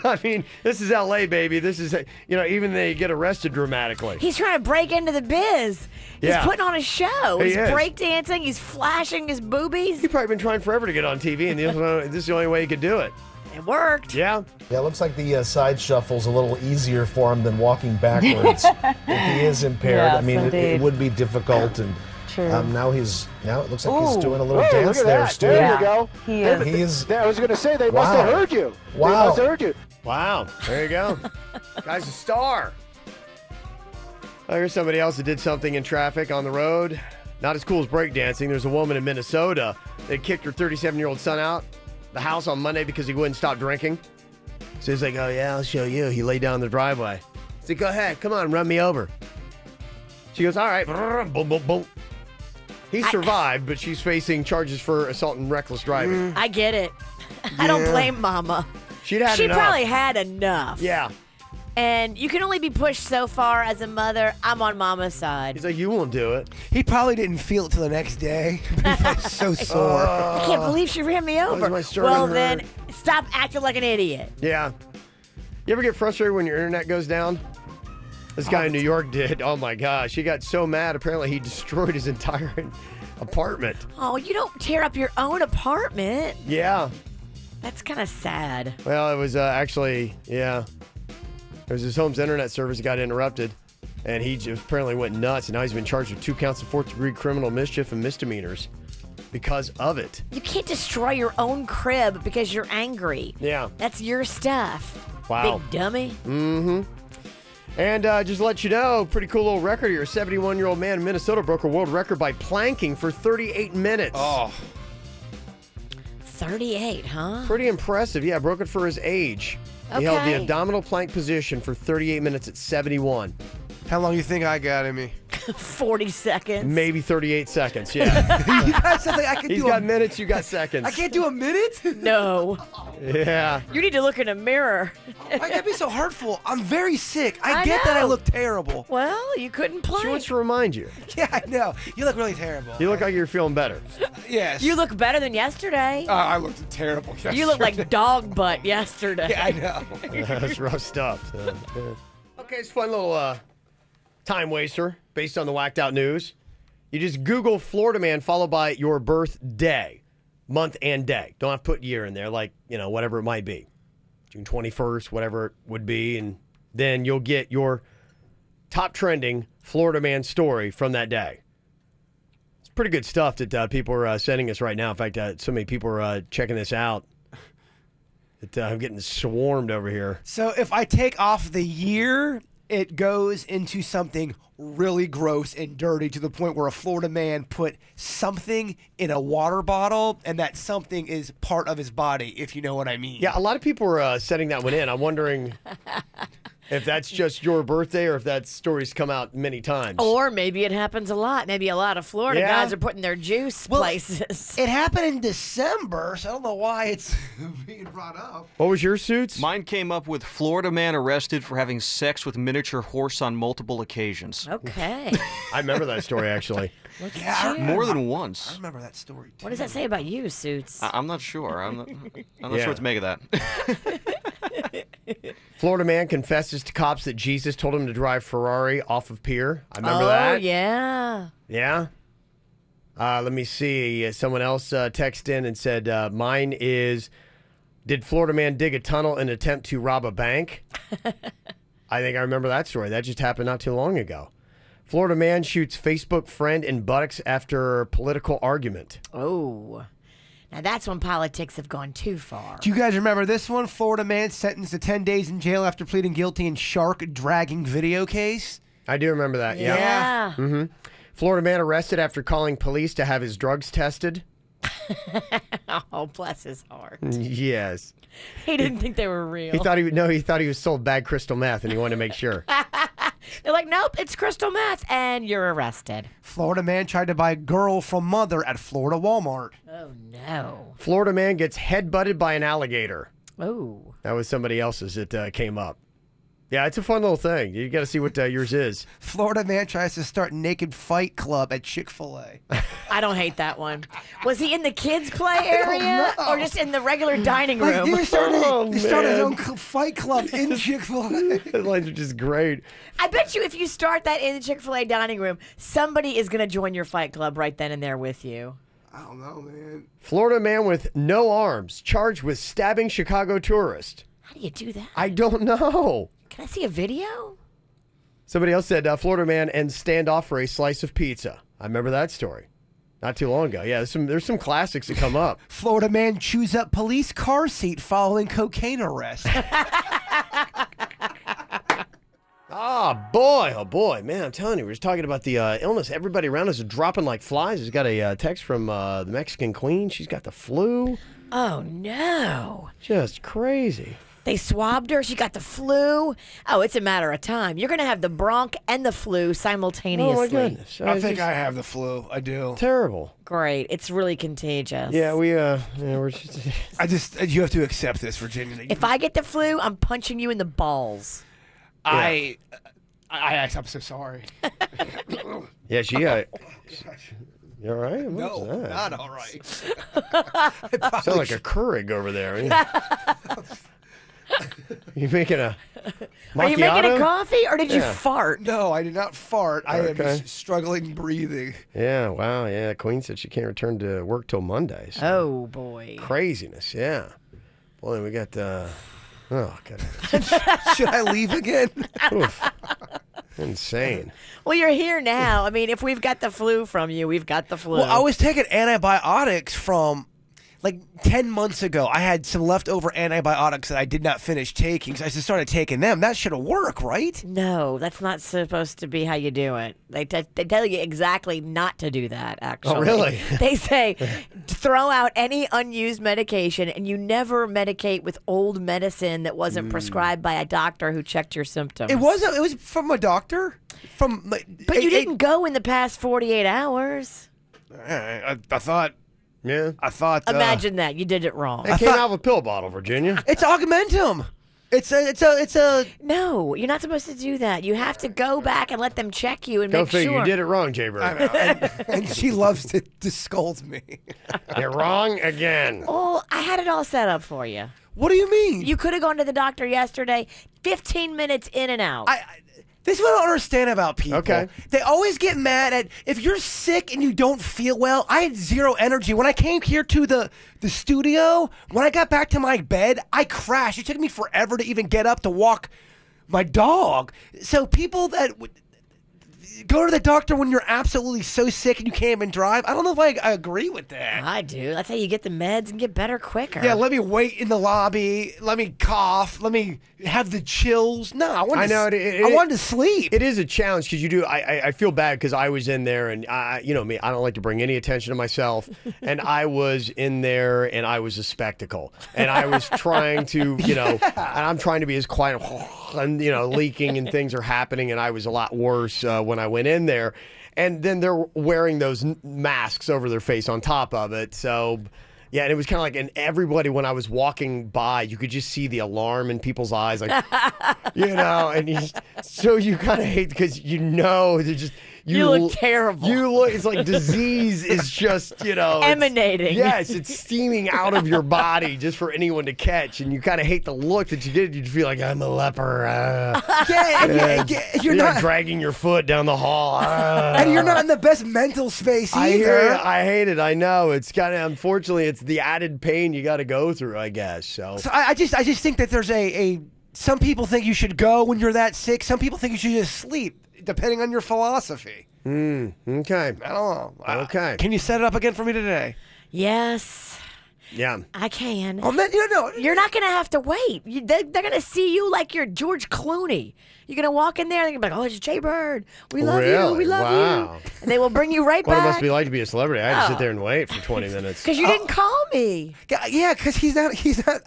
I mean, this is L.A., baby. This is, even they get arrested dramatically. He's trying to break into the biz. He's Yeah. putting on a show. He He's is. breakdancing. He's flashing his boobies. He's probably been trying forever to get on TV, and this is the only way he could do it. It worked. Yeah. Yeah, it looks like the side shuffle's a little easier for him than walking backwards. If he is impaired, Yes, I mean, it indeed. would be difficult. And True. now it looks like he's Ooh. doing a little Hey, dance look at there, that. Stu. There you go. He is. He is. I was going to say, they Wow. must have heard you. Wow. They must have heard you. Wow. There you go. Guy's a star. Here's somebody else that did something in traffic on the road. Not as cool as breakdancing. There's a woman in Minnesota that kicked her 37-year-old son out the house on Monday because he wouldn't stop drinking. So he's like, oh, yeah, I'll show you. He laid down in the driveway. He said, go ahead. Come on, run me over. She goes, all right. Boom, boom, boom. He survived, but she's facing charges for assault and reckless driving. I get it. I don't blame Mama. She'd had She enough. probably had enough. Yeah. And you can only be pushed so far as a mother. I'm on Mama's side. He's like, you won't do it. He probably didn't feel it till the next day. He felt so sore. I can't believe she ran me over. my sternum Well, hurt? then stop acting like an idiot. Yeah. You ever get frustrated when your internet goes down? This guy in New York did. Oh, my gosh. He got so mad. Apparently, he destroyed his entire apartment. Oh, you don't tear up your own apartment. Yeah. That's kind of sad. Well, it was actually, yeah. It was his home's internet service that got interrupted, and he just apparently went nuts, and now he's been charged with 2 counts of 4th-degree criminal mischief and misdemeanors because of it. You can't destroy your own crib because you're angry. Yeah. That's your stuff. Wow. Big dummy. Mm-hmm. And just to let you know, pretty cool little record here. A 71-year-old man in Minnesota broke a world record by planking for 38 minutes. Oh. 38, huh? Pretty impressive. Yeah, broke it for his age. He held the Okay. abdominal plank position for 38 minutes at 71. How long you think I got in me? 40 seconds. Maybe 38 seconds, yeah. You got something I can He's do. got minutes, you got seconds. I can't do a minute? No. Yeah. You need to look in a mirror. Why gotta be so hurtful? I'm very sick. I I get that I know. look terrible. Well, you couldn't play. She wants to remind you. Yeah, I know. You look really terrible. You look like you're feeling better. Yes. You look better than yesterday. I looked terrible yesterday. You look like dog butt yesterday. Yeah, I know. That's rough stuff. So, yeah. Okay, it's a fun little time waster based on the whacked out news. You just Google Florida man followed by your birthday, month and day. Don't have to put year in there, like, you know, whatever it might be. June 21st, whatever it would be. And then you'll get your top trending Florida man story from that day. It's pretty good stuff that people are sending us right now. In fact, so many people are checking this out. I'm getting swarmed over here. So if I take off the year, it goes into something really gross and dirty to the point where a Florida man put something in a water bottle, and that something is part of his body, if you know what I mean. Yeah, a lot of people are setting that one in. I'm wondering if that's just your birthday or if that story's come out many times. Or maybe it happens a lot. Maybe a lot of Florida Yeah. guys are putting their juice places. It happened in December, so I don't know why it's being brought up. What was your suits? Mine came up with Florida man arrested for having sex with miniature horse on multiple occasions. Okay. I remember that story, actually. Yeah, More than I once. remember that story, too. What does that say about you, Suits? I'm not sure. I'm not Yeah. sure what to make of that. Florida man confesses to cops that Jesus told him to drive Ferrari off of pier. I remember that. Oh, yeah. Yeah? Let me see. Someone else texted in and said, mine is, did Florida man dig a tunnel in an attempt to rob a bank? I think I remember that story. That just happened not too long ago. Florida man shoots Facebook friend in buttocks after political argument. Oh. Now that's when politics have gone too far. Do you guys remember this one? Florida man sentenced to 10 days in jail after pleading guilty in shark dragging video case. I do remember that, yeah. Yeah. Mm-hmm. Florida man arrested after calling police to have his drugs tested. Oh, bless his heart. Yes. He didn't think they were real. He thought he was sold bad crystal meth and he wanted to make sure. They're like, nope, it's crystal meth, and you're arrested. Florida man tried to buy girl from mother at Florida Walmart. Oh, no. Florida man gets headbutted by an alligator. Oh. That was somebody else's that came up. Yeah, it's a fun little thing. You got to see what yours is. Florida man tries to start naked fight club at Chick-fil-A. I don't hate that one. Was he in the kids' play area or just in the regular dining room? Like, he started his man. own fight club in Chick-fil-A. The lines are just great. I bet you if you start that in the Chick-fil-A dining room, somebody is going to join your fight club right then and there with you. I don't know, man. Florida man with no arms charged with stabbing Chicago tourist. How do you do that? I don't know. Can I see a video? Somebody else said Florida man ends standoff for a slice of pizza. I remember that story. Not too long ago. Yeah, there's some classics that come up. Florida man chews up police car seat following cocaine arrest. Oh boy, man! I'm telling you, we're just talking about the illness. Everybody around us is dropping like flies. We've got a text from the Mexican Queen. She's got the flu. Oh, no. Just crazy. They swabbed her. She got the flu. Oh, it's a matter of time. You're going to have the bronch and the flu simultaneously. Oh, my goodness. I think I have the flu. I do. Terrible. Great. It's really contagious. Yeah, we're just... you have to accept this, Virginia. If I get the flu, I'm punching you in the balls. I'm so sorry. Yeah, she... you all right? No, not all right. Sound like a Keurig over there. You making a macchiato? Are you making a coffee, or did you fart? No, I did not fart. I am struggling breathing. Yeah, wow, yeah. Queen said she can't return to work till Monday. So. Oh, boy. Craziness, yeah. Boy, we got... oh, God. Should I leave again? Oof. Insane. Well, you're here now. I mean, if we've got the flu from you, we've got the flu. Well, I was taking antibiotics from like 10 months ago. I had some leftover antibiotics that I did not finish taking, so I just started taking them. That should have worked, right? No, that's not supposed to be how you do it. They tell you exactly not to do that, actually. Oh, really? They say throw out any unused medication, and you never medicate with old medicine that wasn't prescribed by a doctor who checked your symptoms. It was from a doctor? But you didn't go in the past 48 hours. I thought... Yeah. I thought... Imagine that. You did it wrong. It came out of a pill bottle, Virginia. It's Augmentum. It's a... No, you're not supposed to do that. You have to go back and let them check you and Go make figure. sure. You did it wrong, Jaybird. I know, and she loves to scold me. You're wrong again. Oh, I had it all set up for you. What do you mean? You could have gone to the doctor yesterday, 15 minutes in and out. This is what I don't understand about people. Okay. They always get mad at, if you're sick and you don't feel well, I had zero energy. When I came here to the studio, when I got back to my bed, I crashed. It took me forever to even get up to walk my dog. So people that go to the doctor when you're absolutely so sick and you can't even drive, I don't know if I agree with that. I do. That's how you get the meds and get better quicker. Yeah, let me wait in the lobby. Let me cough. Let me have the chills. No, I wanted to sleep. It is a challenge because you do. I feel bad because I was in there and you know me. I don't like to bring any attention to myself, and I was in there and I was a spectacle, and I was trying to and I'm trying to be as quiet and leaking and things are happening, and I was a lot worse when I went in there, and then they're wearing those masks over their face on top of it, so. Yeah, and it was kind of like, and everybody, when I was walking by, you could just see the alarm in people's eyes, like, and so you kind of hate because they're just. You look terrible. It's like disease is just, emanating. It's steaming out of your body just for anyone to catch. And you kind of hate the look that you did. You feel like, I'm a leper. You're not dragging your foot down the hall. And you're not in the best mental space either. I hate it. I know. It's kind of, unfortunately, it's the added pain you got to go through, I guess. So I just think that there's some people think you should go when you're that sick. Some people think you should just sleep, depending on your philosophy. Okay. I don't know. Okay. Can you set it up again for me today? Yes. Yeah. I can. Oh, man, You're not going to have to wait. They're going to see you like you're George Clooney. You're going to walk in there and they're going to be like, oh, it's Jaybird. We love you. We love you. And they will bring you right What back. it must be like to be a celebrity. I had to sit there and wait for 20 minutes. Because you didn't call me. Yeah, because he's not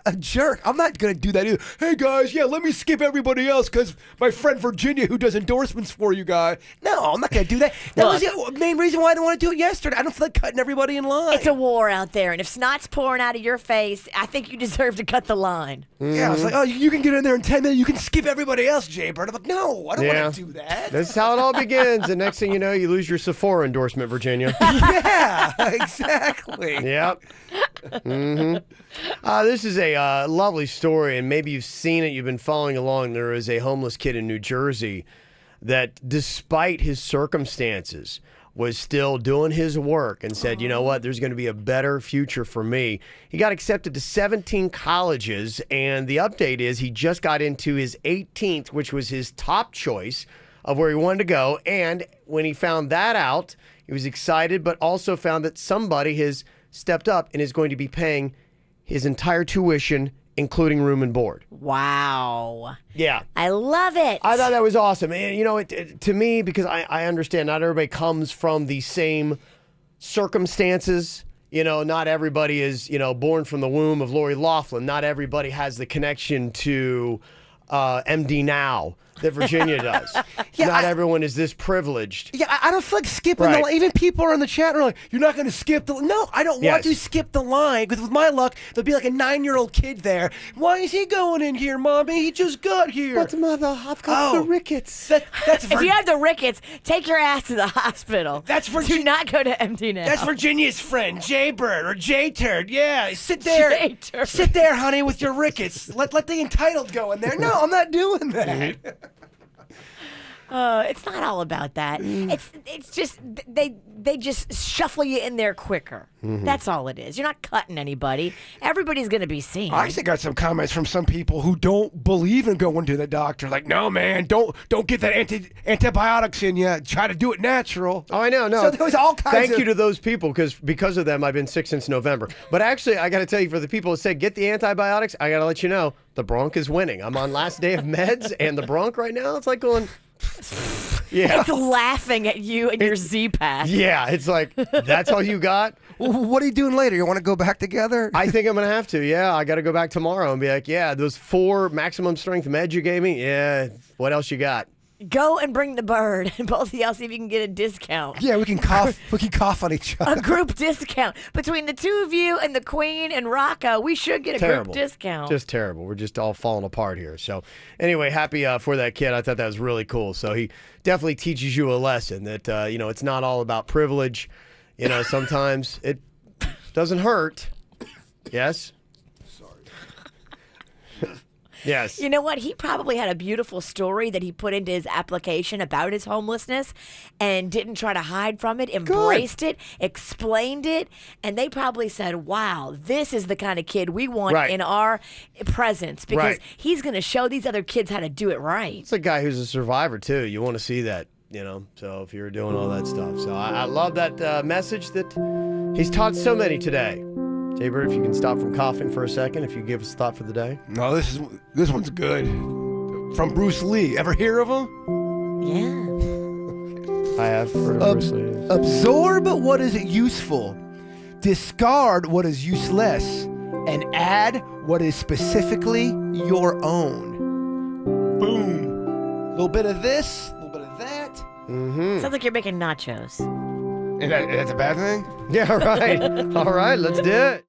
a jerk. I'm not going to do that either. Hey, guys, let me skip everybody else because my friend Virginia, who does endorsements for you guys. No, I'm not going to do that. That was the main reason why I didn't want to do it yesterday. I don't feel like cutting everybody in line. It's a war out there, and if snot's pouring out of your face, I think you deserve to cut the line. Yeah, I was like, oh, you can get in there in 10 minutes. You can skip everybody else, Jaybird. I'm like, no, I don't want to do that. That's how it all begins. The next thing you know, you lose your Sephora endorsement, Virginia. Yeah, exactly. Yep. This is a lovely story, and maybe you've seen it. You've been following along. There is a homeless kid in New Jersey that, despite his circumstances, was still doing his work and said, you know what, there's going to be a better future for me. He got accepted to 17 colleges, and the update is he just got into his 18th, which was his top choice of where he wanted to go. And when he found that out, he was excited, but also found that somebody has stepped up and is going to be paying his entire tuition, including room and board. Wow. Yeah. I love it. I thought that was awesome. And, to me, because I understand not everybody comes from the same circumstances you know, not everybody is, you know, born from the womb of Lori Loughlin. Not everybody has the connection to MD Now that Virginia does. Not everyone is this privileged. Yeah, I don't feel like skipping the line. Even people are in the chat are like, you're not going to skip the line. No, I don't want to skip the line. Because with my luck, there'll be like a 9-year-old kid there. Why is he going in here, Mommy? He just got here. But, Mother, I've got the rickets. That's if you have the rickets, take your ass to the hospital. That's Do not go to MD Now. That's Virginia's friend, Jay-Bird or J-Turd. Yeah, sit there. J-Turd. Sit there, honey, with your rickets. Let the entitled go in there. No, I'm not doing that. It's not all about that. It's just they just shuffle you in there quicker. That's all it is. You're not cutting anybody. Everybody's going to be seen. I actually got some comments from some people who don't believe in going to the doctor. Like, no, man, don't get that antibiotics in you. Try to do it natural. Oh, I know. No, so there was all kinds. Thank you to those people because of them, I've been sick since November. But actually, I got to tell you, for the people who said get the antibiotics, I got to let you know the Bronc is winning. I'm on last day of meds, and the Bronc right now, it's like going. Yeah. It's laughing at you and your Z-Pack. Yeah, it's like, that's all you got? What are you doing later? You want to go back together? I think I'm going to have to, yeah. I got to go back tomorrow and be like, yeah, those 4 maximum strength meds you gave me, yeah, what else you got? Go and bring the bird, and both of y'all see if you can get a discount. Yeah, we can cough. We can cough on each other. A group discount between the two of you and the Queen and Rocco. We should get a group discount. Just terrible. We're just all falling apart here. So, anyway, happy for that kid. I thought that was really cool. So he definitely teaches you a lesson that you know, it's not all about privilege. You know, sometimes it doesn't hurt. Yes. Yes. You know what? He probably had a beautiful story that he put into his application about his homelessness and didn't try to hide from it, embraced it, explained it, and they probably said, wow, this is the kind of kid we want in our presence because he's going to show these other kids how to do it right. It's a guy who's a survivor, too. You want to see that, you know, so if you're doing all that stuff. So I love that message that he's taught so many today. Jay-Bird, if you can stop from coughing for a second, if you give us a thought for the day. No, this one's good. From Bruce Lee. Ever hear of him? Yeah. I have heard of Bruce Lee. Absorb what is useful, discard what is useless, and add what is specifically your own. Boom. A little bit of this, a little bit of that. Sounds like you're making nachos. And that's a bad thing? Yeah, right. All right, let's do it.